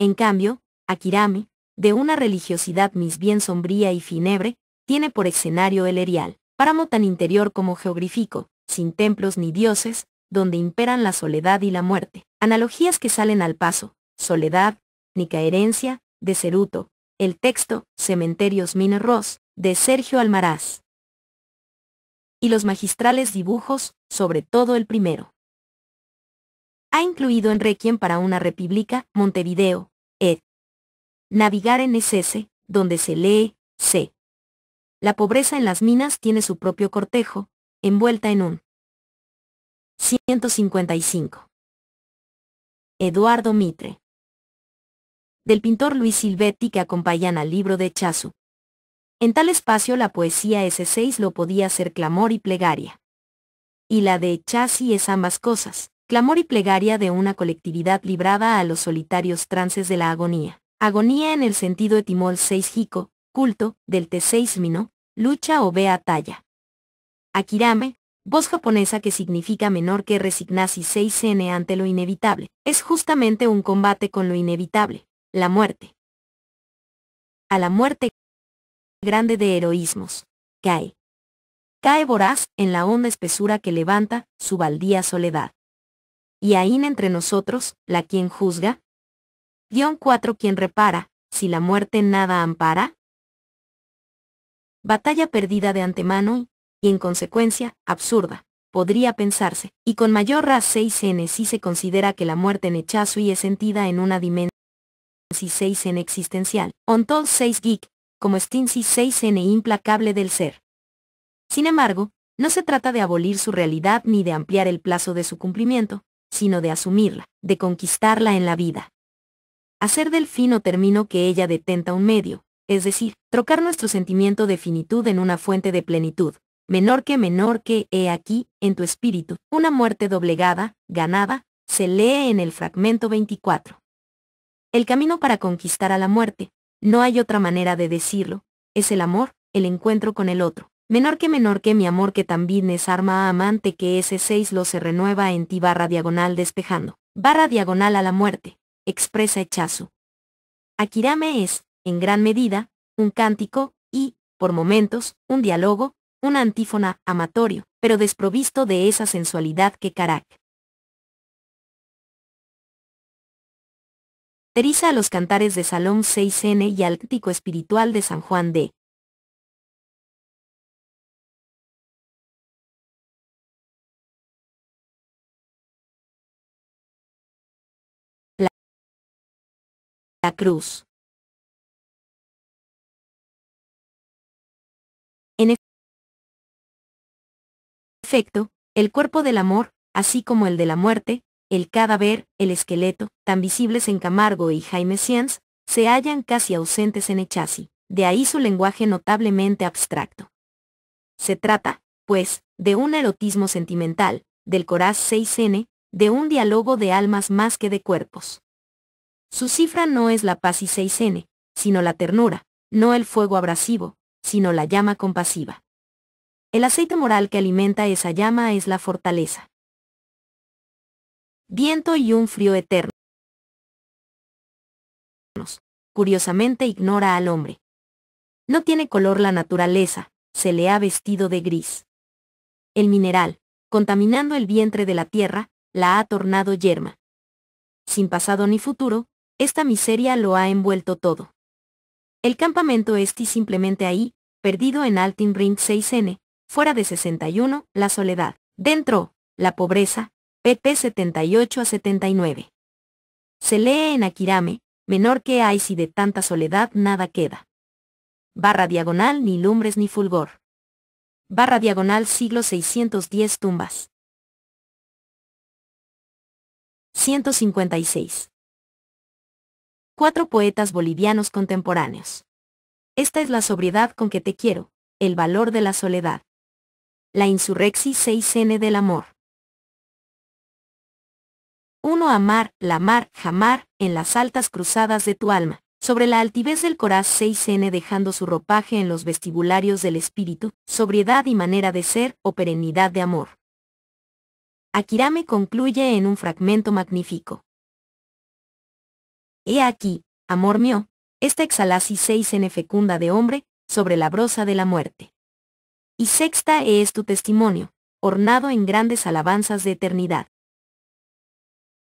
En cambio, Akirame, de una religiosidad más bien sombría y fúnebre, tiene por escenario el Erial, páramo tan interior como geográfico, sin templos ni dioses, donde imperan la soledad y la muerte. Analogías que salen al paso: Soledad, Nica Herencia, de Ceruto, el texto, Cementerios Mine Ross, de Sergio Almaraz. Y los magistrales dibujos, sobre todo el primero. Ha incluido en Requiem para una República, Montevideo, ed. Navigar en SS, donde se lee, C. La pobreza en las minas tiene su propio cortejo, envuelta en un 155. Eduardo Mitre. Del pintor Luis Silvetti que acompañan al libro de Chazu. En tal espacio la poesía S6 lo podía ser clamor y plegaria. Y la de Chassi es ambas cosas, clamor y plegaria de una colectividad librada a los solitarios trances de la agonía. Agonía en el sentido etimol 6 jico, culto, del T6 mino, lucha o batalla. Akirame, voz japonesa que significa menor que resignasi 6N ante lo inevitable, es justamente un combate con lo inevitable, la muerte. A la muerte grande de heroísmos, cae. Cae voraz en la honda espesura que levanta su baldía soledad. Y aín entre nosotros, la quien juzga. -4 quien repara, si la muerte nada ampara. Batalla perdida de antemano y en consecuencia, absurda, podría pensarse, y con mayor razón 6N si se considera que la muerte en Echazui es sentida en una dimensión 6N existencial, ontol 6 geek, como stinsi 6N implacable del ser. Sin embargo, no se trata de abolir su realidad ni de ampliar el plazo de su cumplimiento, sino de asumirla, de conquistarla en la vida. Hacer del fin o término que ella detenta un medio, es decir, trocar nuestro sentimiento de finitud en una fuente de plenitud, menor que, he aquí, en tu espíritu, una muerte doblegada, ganada, se lee en el fragmento 24. El camino para conquistar a la muerte, no hay otra manera de decirlo, es el amor, el encuentro con el otro. Menor que mi amor que también es arma amante que ese 6 lo se renueva en ti /diagonal despejando, /diagonal a la muerte, expresa Echazu. Akirame es, en gran medida, un cántico, y, por momentos, un diálogo, una antífona amatorio, pero desprovisto de esa sensualidad que caracteriza a los cantares de Salón 6N y al cántico espiritual de San Juan de la Cruz. En efecto, el cuerpo del amor, así como el de la muerte, el cadáver, el esqueleto, tan visibles en Camargo y Jaime Siens, se hallan casi ausentes en Echazi, de ahí su lenguaje notablemente abstracto. Se trata, pues, de un erotismo sentimental, del coraz 6N, de un diálogo de almas más que de cuerpos. Su cifra no es la paz y 6N, sino la ternura, no el fuego abrasivo, sino la llama compasiva. El aceite moral que alimenta esa llama es la fortaleza. Viento y un frío eterno. Curiosamente ignora al hombre. No tiene color la naturaleza, se le ha vestido de gris. El mineral, contaminando el vientre de la tierra, la ha tornado yerma. Sin pasado ni futuro, esta miseria lo ha envuelto todo. El campamento está simplemente ahí, perdido en Altin Ring 6N, fuera de 61, la soledad. Dentro, la pobreza, pp 78 a 79. Se lee en Akirame, menor que hay si de tanta soledad nada queda. // ni lumbres ni fulgor. // siglo 610 tumbas. 156. 4 poetas bolivianos contemporáneos. Esta es la sobriedad con que te quiero, el valor de la soledad. La insurrexi 6N del amor. 1. Amar, lamar, jamar, en las altas cruzadas de tu alma, sobre la altivez del coraz 6N dejando su ropaje en los vestibularios del espíritu, sobriedad y manera de ser o perennidad de amor. Akirame concluye en un fragmento magnífico. He aquí, amor mío, esta exhalasi 6N fecunda de hombre, sobre la brosa de la muerte. Y sexta es tu testimonio, ornado en grandes alabanzas de eternidad.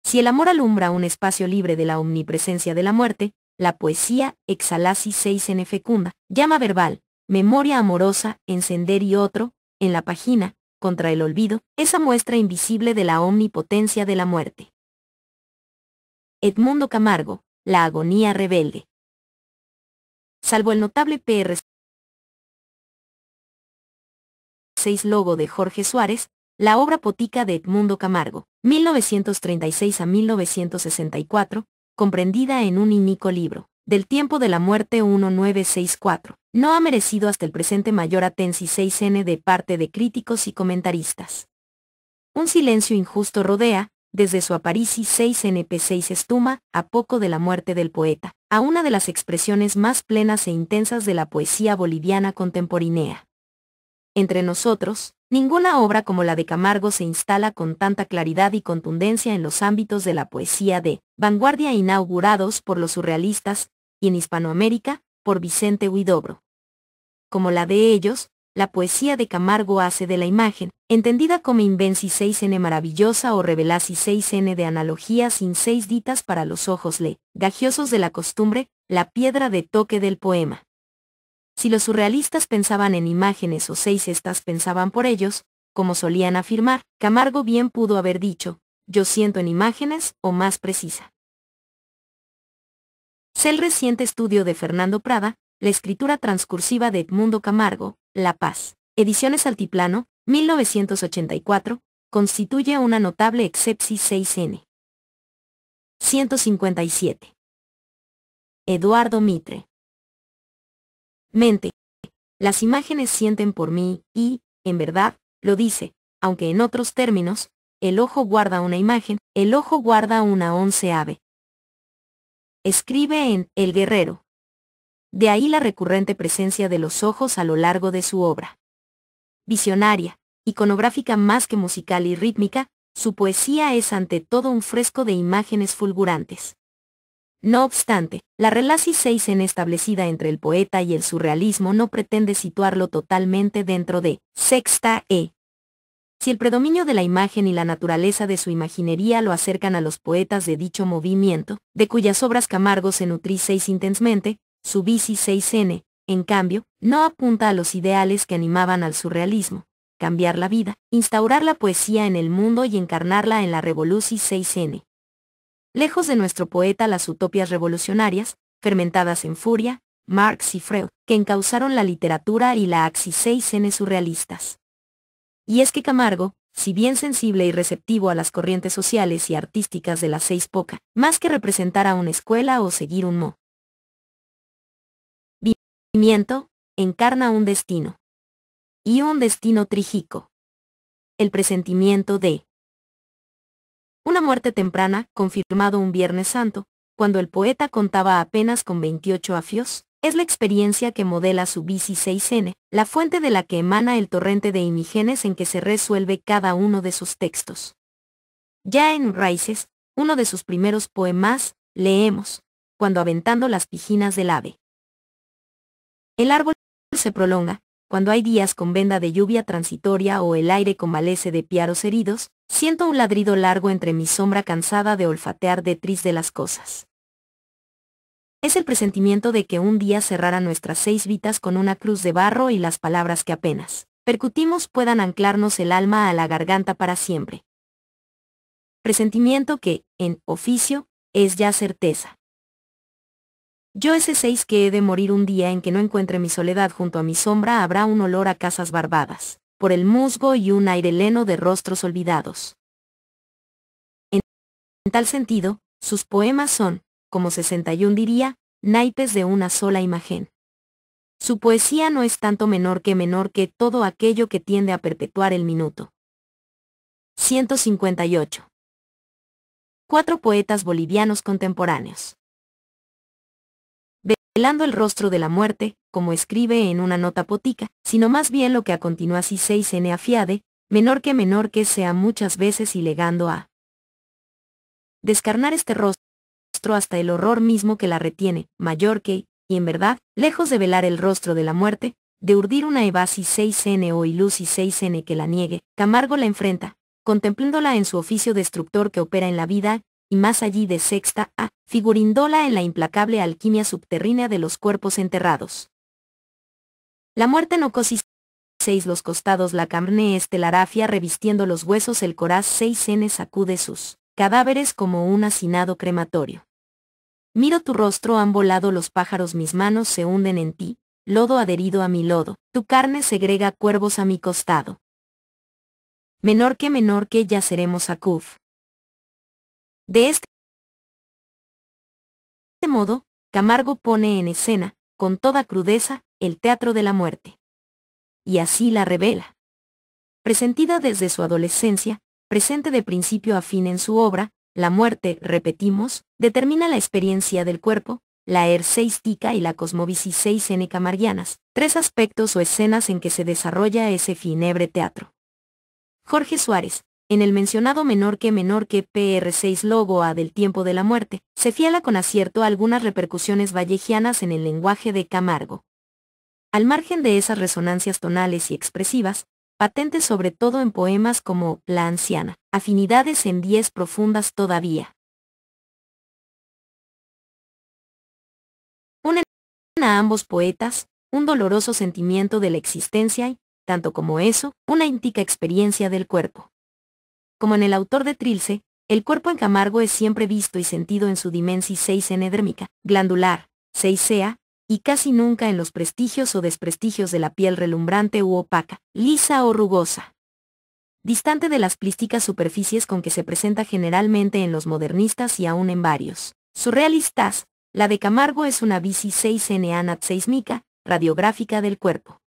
Si el amor alumbra un espacio libre de la omnipresencia de la muerte, la poesía, exhalasi 6N fecunda, llama verbal, memoria amorosa, encender y otro, en la página, contra el olvido, esa muestra invisible de la omnipotencia de la muerte. Edmundo Camargo, La agonía rebelde. Salvo el notable PR 6 logo de Jorge Suárez, la obra potica de Edmundo Camargo, 1936 a 1964, comprendida en un único libro, Del tiempo de la muerte 1964, no ha merecido hasta el presente mayor atención 6N de parte de críticos y comentaristas. Un silencio injusto rodea, desde su aparici 6NP6 estuma, a poco de la muerte del poeta, a una de las expresiones más plenas e intensas de la poesía boliviana contemporánea. Entre nosotros, ninguna obra como la de Camargo se instala con tanta claridad y contundencia en los ámbitos de la poesía de vanguardia inaugurados por los surrealistas, y en Hispanoamérica, por Vicente Huidobro. Como la de ellos, la poesía de Camargo hace de la imagen, entendida como invenci 6N maravillosa o revelasi 6N de analogías in 6 ditas para los ojos gagiosos de la costumbre, la piedra de toque del poema. Si los surrealistas pensaban en imágenes o 6 estas pensaban por ellos, como solían afirmar, Camargo bien pudo haber dicho, yo siento en imágenes, o más precisa. El reciente estudio de Fernando Prada, La escritura transcursiva de Edmundo Camargo, La Paz, Ediciones Altiplano, 1984, constituye una notable excepsis 6N. 157. Eduardo Mitre. Mente. Las imágenes sienten por mí, y, en verdad, lo dice, aunque en otros términos, el ojo guarda una imagen, el ojo guarda una onceave. Escribe en El Guerrero. De ahí la recurrente presencia de los ojos a lo largo de su obra. Visionaria, iconográfica más que musical y rítmica, su poesía es ante todo un fresco de imágenes fulgurantes. No obstante, la relación 6N establecida entre el poeta y el surrealismo no pretende situarlo totalmente dentro de sexta E. Si el predominio de la imagen y la naturaleza de su imaginería lo acercan a los poetas de dicho movimiento, de cuyas obras Camargo se nutrí 6 intensamente, su bici 6N, en cambio, no apunta a los ideales que animaban al surrealismo, cambiar la vida, instaurar la poesía en el mundo y encarnarla en la revolución 6N. Lejos de nuestro poeta las utopias revolucionarias, fermentadas en furia, Marx y Freud, que encauzaron la literatura y la axis 6N surrealistas. Y es que Camargo, si bien sensible y receptivo a las corrientes sociales y artísticas de la 6 más que representar a una escuela o seguir un movimiento, encarna un destino. Y un destino trígico. El presentimiento de una muerte temprana, confirmado un Viernes Santo, cuando el poeta contaba apenas con 28 afios, Es la experiencia que modela su bici 6N, la fuente de la que emana el torrente de imágenes en que se resuelve cada uno de sus textos. Ya en Raíces, uno de sus primeros poemas, leemos, cuando aventando las pijinas del ave. El árbol se prolonga, cuando hay días con venda de lluvia transitoria o el aire convalece de piaros heridos, siento un ladrido largo entre mi sombra cansada de olfatear detriz de las cosas. Es el presentimiento de que un día cerrara nuestras 6 vidas con una cruz de barro y las palabras que apenas percutimos puedan anclarnos el alma a la garganta para siempre. Presentimiento que, en oficio, es ya certeza. Yo ese 6 que he de morir un día en que no encuentre mi soledad junto a mi sombra habrá un olor a casas barbadas, por el musgo y un aire leno de rostros olvidados. En tal sentido, sus poemas son, como 61 diría, naipes de una sola imagen. Su poesía no es tanto menor que todo aquello que tiende a perpetuar el minuto. 158. 4 poetas bolivianos contemporáneos. Velando el rostro de la muerte, como escribe en una nota potica, sino más bien lo que a continuación 6N afiade, menor que sea muchas veces y legando a descarnar este rostro hasta el horror mismo que la retiene, mayor que, y en verdad, lejos de velar el rostro de la muerte, de urdir una evasis 6N o ilusis 6N que la niegue, Camargo la enfrenta, contemplándola en su oficio destructor que opera en la vida, y más allí de sexta a, figuríndola en la implacable alquimia subterrínea de los cuerpos enterrados. La muerte no cosi 6 los costados la carne estelarafia revistiendo los huesos el coraz 6N sacude sus cadáveres como un hacinado crematorio. Miro tu rostro, han volado los pájaros, mis manos se hunden en ti, lodo adherido a mi lodo, tu carne segrega cuervos a mi costado. Menor que ya seremos Acuf. De este modo, Camargo pone en escena, con toda crudeza, el teatro de la muerte. Y así la revela. Presentida desde su adolescencia, presente de principio a fin en su obra, la muerte, repetimos, determina la experiencia del cuerpo, la erseística y la cosmovisis 6N camarguianas, 3 aspectos o escenas en que se desarrolla ese fúnebre teatro. Jorge Suárez, en el mencionado menor que PR6 logo A del tiempo de la muerte, se fiela con acierto a algunas repercusiones vallejianas en el lenguaje de Camargo. Al margen de esas resonancias tonales y expresivas, patentes sobre todo en poemas como La anciana, afinidades en 10 profundas todavía. Unen a ambos poetas un doloroso sentimiento de la existencia y, tanto como eso, una íntima experiencia del cuerpo. Como en el autor de Trilce, el cuerpo en Camargo es siempre visto y sentido en su dimensis 6N dérmica, glandular, 6A, y casi nunca en los prestigios o desprestigios de la piel relumbrante u opaca, lisa o rugosa. Distante de las plásticas superficies con que se presenta generalmente en los modernistas y aún en varios surrealistas, la de Camargo es una bici 6N anat seismica, radiográfica del cuerpo.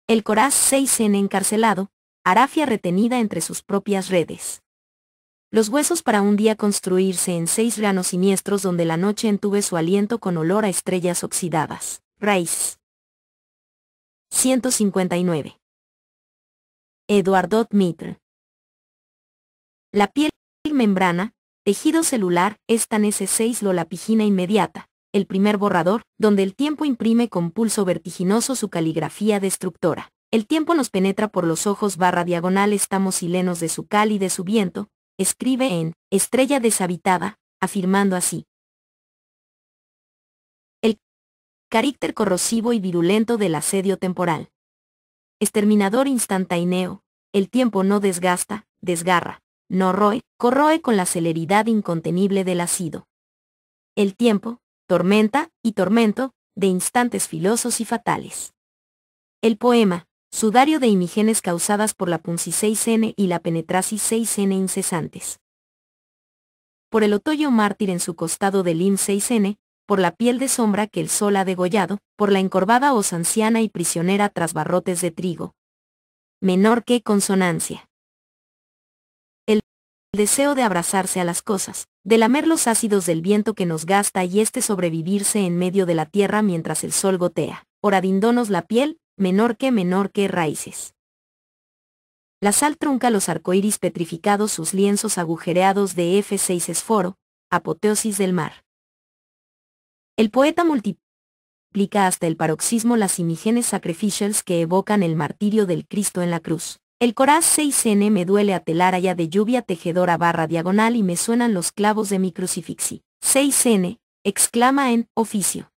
El coraz 6N encarcelado, arafia retenida entre sus propias redes. Los huesos para un día construirse en 6 granos siniestros donde la noche entube su aliento con olor a estrellas oxidadas. Raíz. 159. Eduardo Mitre. La piel membrana, tejido celular, es tan S6 lo la pigina inmediata, el primer borrador, donde el tiempo imprime con pulso vertiginoso su caligrafía destructora. El tiempo nos penetra por los ojos diagonal, estamos silenos de su cal y de su viento, escribe en Estrella deshabitada, afirmando así. El carácter corrosivo y virulento del asedio temporal. Exterminador instantáneo, el tiempo no desgasta, desgarra, no roe, corroe con la celeridad incontenible del ácido. El tiempo, tormenta y tormento, de instantes filosos y fatales. El poema, sudario de imágenes causadas por la punci 6N y la penetrasis 6N incesantes. Por el otoño mártir en su costado del IM 6N, por la piel de sombra que el sol ha degollado, por la encorvada hoz anciana y prisionera tras barrotes de trigo. Menor que consonancia. El deseo de abrazarse a las cosas, de lamer los ácidos del viento que nos gasta y sobrevivirse en medio de la tierra mientras el sol gotea, horadindonos la piel, menor que raíces. La sal trunca los arcoíris petrificados, sus lienzos agujereados de F6 esforo, apoteosis del mar. El poeta multiplica hasta el paroxismo las imágenes sacrificials que evocan el martirio del Cristo en la cruz. El coraz 6n me duele a telararia de lluvia tejedora barra diagonal y me suenan los clavos de mi crucifixi. 6n, exclama en oficio.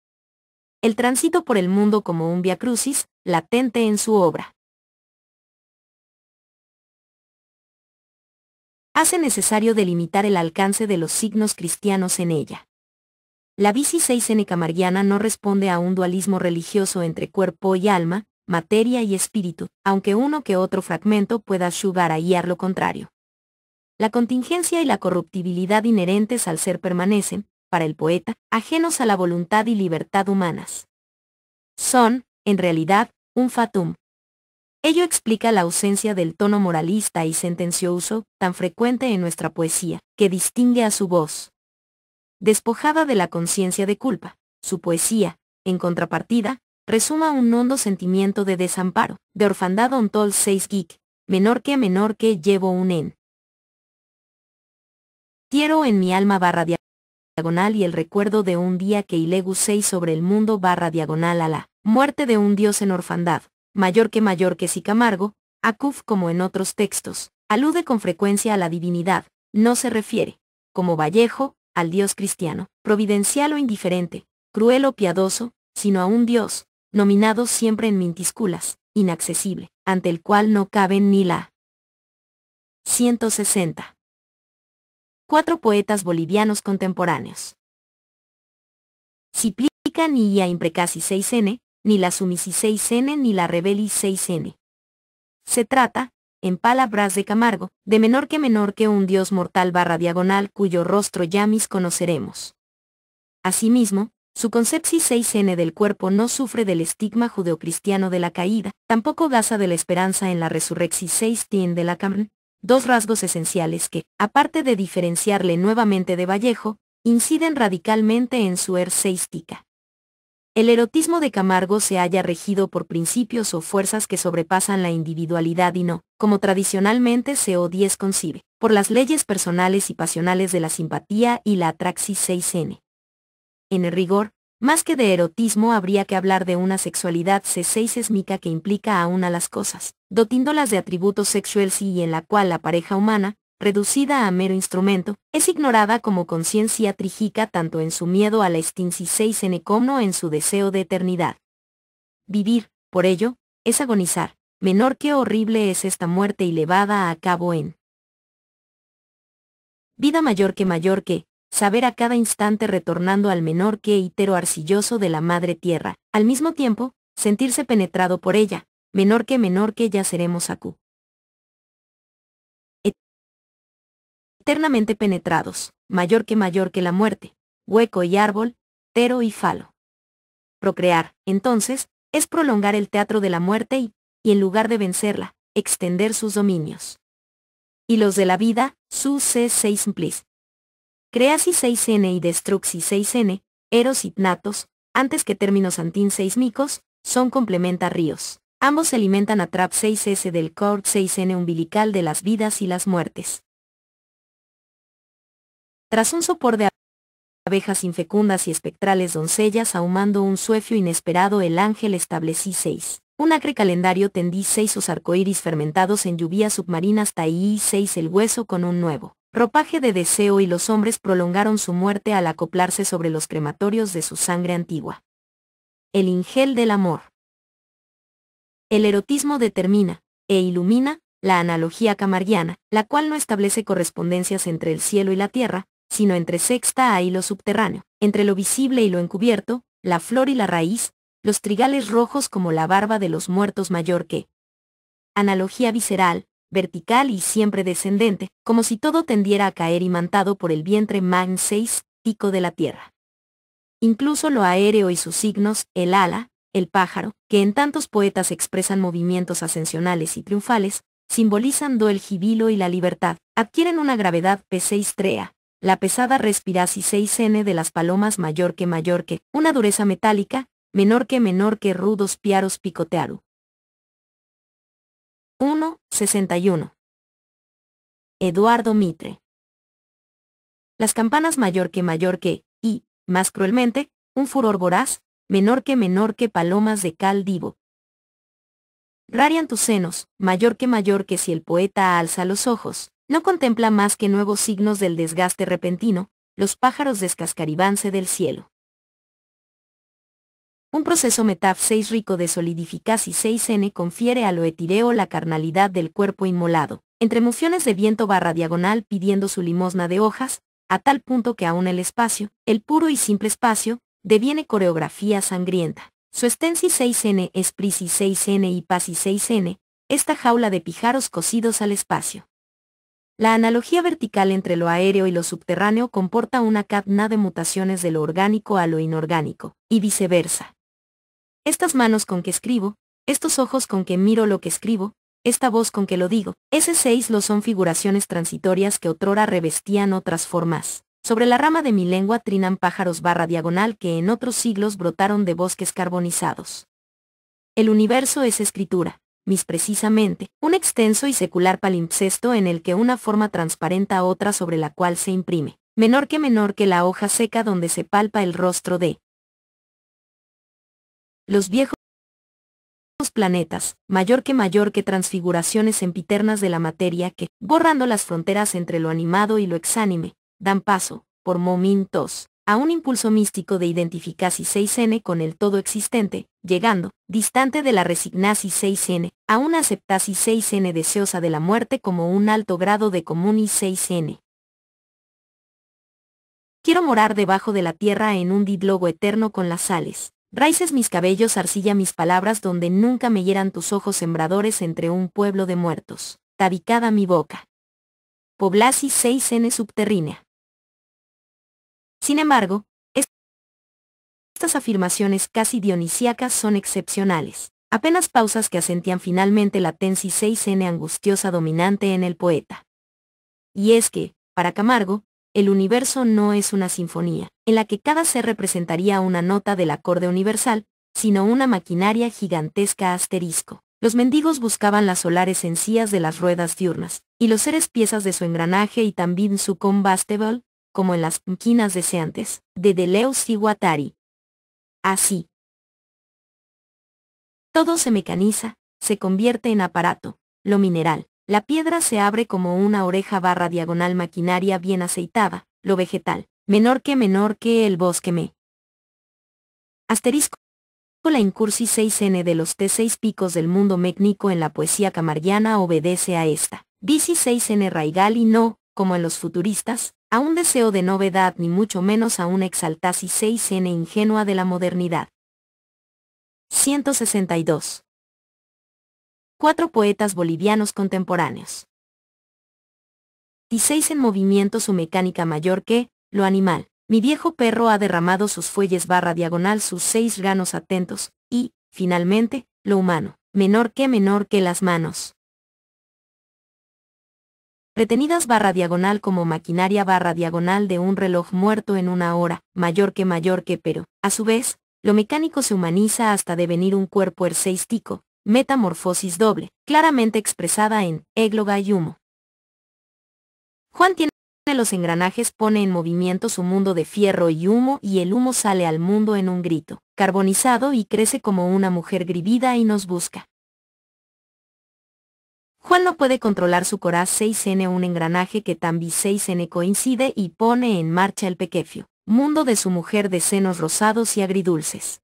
El tránsito por el mundo como un via crucis, latente en su obra. Hace necesario delimitar el alcance de los signos cristianos en ella. La Vici 6n camarguiana no responde a un dualismo religioso entre cuerpo y alma, materia y espíritu, aunque uno que otro fragmento pueda subrayar lo contrario. La contingencia y la corruptibilidad inherentes al ser permanecen, para el poeta, ajenos a la voluntad y libertad humanas. Son, en realidad, un fatum. Ello explica la ausencia del tono moralista y sentencioso, tan frecuente en nuestra poesía, que distingue a su voz. Despojada de la conciencia de culpa, su poesía, en contrapartida, resuma un hondo sentimiento de desamparo, de orfandad ontol 6 geek, menor que llevo un en. Quiero en mi alma barra diagonal y el recuerdo de un día que ilegu 6 sobre el mundo barra diagonal a la muerte de un dios en orfandad, mayor que si Camargo, Acuf como en otros textos, alude con frecuencia a la divinidad, no se refiere, como Vallejo, al Dios cristiano, providencial o indiferente, cruel o piadoso, sino a un Dios, nominado siempre en minúsculas, inaccesible, ante el cual no caben ni la 160. 4 poetas bolivianos contemporáneos. Ciplica ni a imprecasi 6n, ni la sumisi 6n ni la rebeli 6n. Se trata, en palabras de Camargo, de menor que un dios mortal barra diagonal cuyo rostro ya conoceremos. Asimismo, su concepción 6n del cuerpo no sufre del estigma judeocristiano de la caída, tampoco goza de la esperanza en la resurrección 6n de la carne, dos rasgos esenciales que, aparte de diferenciarle nuevamente de Vallejo, inciden radicalmente en su seística. El erotismo de Camargo se halla regido por principios o fuerzas que sobrepasan la individualidad y no, como tradicionalmente se o 10 concibe, por las leyes personales y pasionales de la simpatía y la atraxis 6n. En el rigor, más que de erotismo habría que hablar de una sexualidad C6 que implica aún a las cosas, dotándolas de atributos sexuales y en la cual la pareja humana, reducida a mero instrumento, es ignorada como conciencia trígica tanto en su miedo a la extinción 6n como en su deseo de eternidad. Vivir, por ello, es agonizar, menor que horrible es esta muerte y llevada a cabo en vida mayor que, saber a cada instante retornando al menor que ítero arcilloso de la madre tierra, al mismo tiempo, sentirse penetrado por ella, menor que ya seremos acu. Eternamente penetrados, mayor que la muerte, hueco y árbol, tero y falo. Procrear, entonces, es prolongar el teatro de la muerte y en lugar de vencerla, extender sus dominios. Y los de la vida, sus C6 simplis. Creasi 6n y destruxi 6n, eros y natos, antes que términos antin 6 micos, son complementarios. Ambos se alimentan a trap 6s del cord 6n umbilical de las vidas y las muertes. Tras un sopor de abejas infecundas y espectrales doncellas ahumando un sueño inesperado el ángel establecí 6. Un acre calendario tendí 6 os arcoíris fermentados en lluvias submarinas taí 6 el hueso con un nuevo ropaje de deseo y los hombres prolongaron su muerte al acoplarse sobre los crematorios de su sangre antigua. El ingel del amor. El erotismo determina, e ilumina, la analogía camarguiana, la cual no establece correspondencias entre el cielo y la tierra, sino entre sexta y lo subterráneo, entre lo visible y lo encubierto, la flor y la raíz, los trigales rojos como la barba de los muertos mayor que. Analogía visceral, vertical y siempre descendente, como si todo tendiera a caer imantado por el vientre magn 6, pico de la tierra. Incluso lo aéreo y sus signos, el ala, el pájaro, que en tantos poetas expresan movimientos ascensionales y triunfales, simbolizan el jibilo y la libertad, adquieren una gravedad P6 trea, la pesada respirasi 6n de las palomas mayor que, una dureza metálica, menor que rudos piaros picotearu. 1.61. Eduardo Mitre. Las campanas mayor que, y, más cruelmente, un furor voraz, menor que palomas de cal divo. Rarian tus senos, mayor que si el poeta alza los ojos, no contempla más que nuevos signos del desgaste repentino, los pájaros descascaribanse del cielo. Un proceso metaf 6 rico de solidificasi 6n confiere a lo etireo la carnalidad del cuerpo inmolado, entre mociones de viento /diagonal pidiendo su limosna de hojas, a tal punto que aún el espacio, el puro y simple espacio, deviene coreografía sangrienta. Su estensi 6n es prisi 6n y pasi 6n, esta jaula de pijaros cosidos al espacio. La analogía vertical entre lo aéreo y lo subterráneo comporta una cadena de mutaciones de lo orgánico a lo inorgánico, y viceversa. Estas manos con que escribo, estos ojos con que miro lo que escribo, esta voz con que lo digo, ese 6 lo son figuraciones transitorias que otrora revestían otras formas. Sobre la rama de mi lengua trinan pájaros /diagonal que en otros siglos brotaron de bosques carbonizados. El universo es escritura, mis precisamente, un extenso y secular palimpsesto en el que una forma transparenta otra sobre la cual se imprime, menor que la hoja seca donde se palpa el rostro de los viejos planetas, mayor que transfiguraciones sempiternas de la materia que, borrando las fronteras entre lo animado y lo exánime, dan paso, por momentos, a un impulso místico de identificasi 6n con el todo existente, llegando, distante de la resignasi 6n, a una aceptasi 6n deseosa de la muerte como un alto grado de comuni 6n. Quiero morar debajo de la tierra en un didlogo eterno con las sales. Raíces mis cabellos, arcilla mis palabras donde nunca me hieran tus ojos sembradores entre un pueblo de muertos. Tabicada mi boca. Poblasi 6n subterrínea. Sin embargo, estas afirmaciones casi dionisíacas son excepcionales. Apenas pausas que asentían finalmente la tensi 6n angustiosa dominante en el poeta. Y es que, para Camargo, el universo no es una sinfonía, en la que cada ser representaría una nota del acorde universal, sino una maquinaria gigantesca asterisco. Los mendigos buscaban las solares encías de las ruedas diurnas, y los seres piezas de su engranaje y también su combustible, como en las quinas deseantes, de Deleuze y Guattari. Así. Todo se mecaniza, se convierte en aparato, lo mineral. La piedra se abre como una oreja /diagonal maquinaria bien aceitada, lo vegetal, menor que el bosque me. Asterisco. La incursi 6n de los T6 picos del mundo mécnico en la poesía camarguiana obedece a esta. Bici 6n raigal y no, como en los futuristas, a un deseo de novedad ni mucho menos a una exaltasi 6n ingenua de la modernidad. 162. 4 poetas bolivianos contemporáneos. 16 en movimiento su mecánica mayor que, lo animal. Mi viejo perro ha derramado sus fuelles /diagonal sus 6 ganos atentos, y, finalmente, lo humano, menor que las manos. Retenidas /diagonal como maquinaria /diagonal de un reloj muerto en una hora, mayor que pero, a su vez, lo mecánico se humaniza hasta devenir un cuerpo herseístico, metamorfosis doble, claramente expresada en égloga y humo. Juan tiene los engranajes, pone en movimiento su mundo de fierro y humo y el humo sale al mundo en un grito, carbonizado y crece como una mujer grivida y nos busca. Juan no puede controlar su coraz 6n, un engranaje que también 6n coincide y pone en marcha el pequeño mundo de su mujer de senos rosados y agridulces.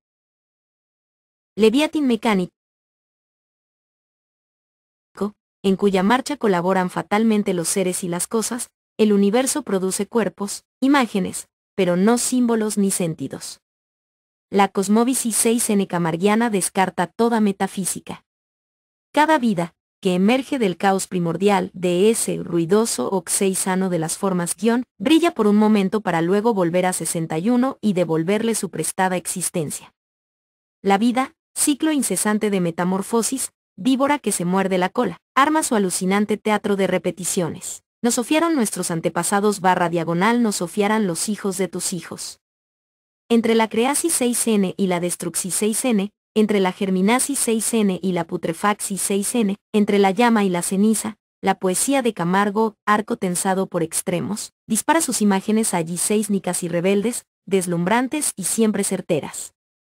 Leviatin mecánico, en cuya marcha colaboran fatalmente los seres y las cosas, el universo produce cuerpos, imágenes, pero no símbolos ni sentidos. La cosmóvisis 6n camarguiana descarta toda metafísica. Cada vida, que emerge del caos primordial de ese ruidoso oxeisano de las formas brilla por un momento para luego volver a 61 y devolverle su prestada existencia. La vida, ciclo incesante de metamorfosis, víbora que se muerde la cola, arma su alucinante teatro de repeticiones. Nos sofiaron nuestros antepasados /diagonal nos sofiaran los hijos de tus hijos. Entre la creasis 6n y la destruxis 6n, entre la germinasis 6n y la putrefaxis 6n, entre la llama y la ceniza, la poesía de Camargo, arco tensado por extremos, dispara sus imágenes allí seísnicas y rebeldes, deslumbrantes y siempre certeras.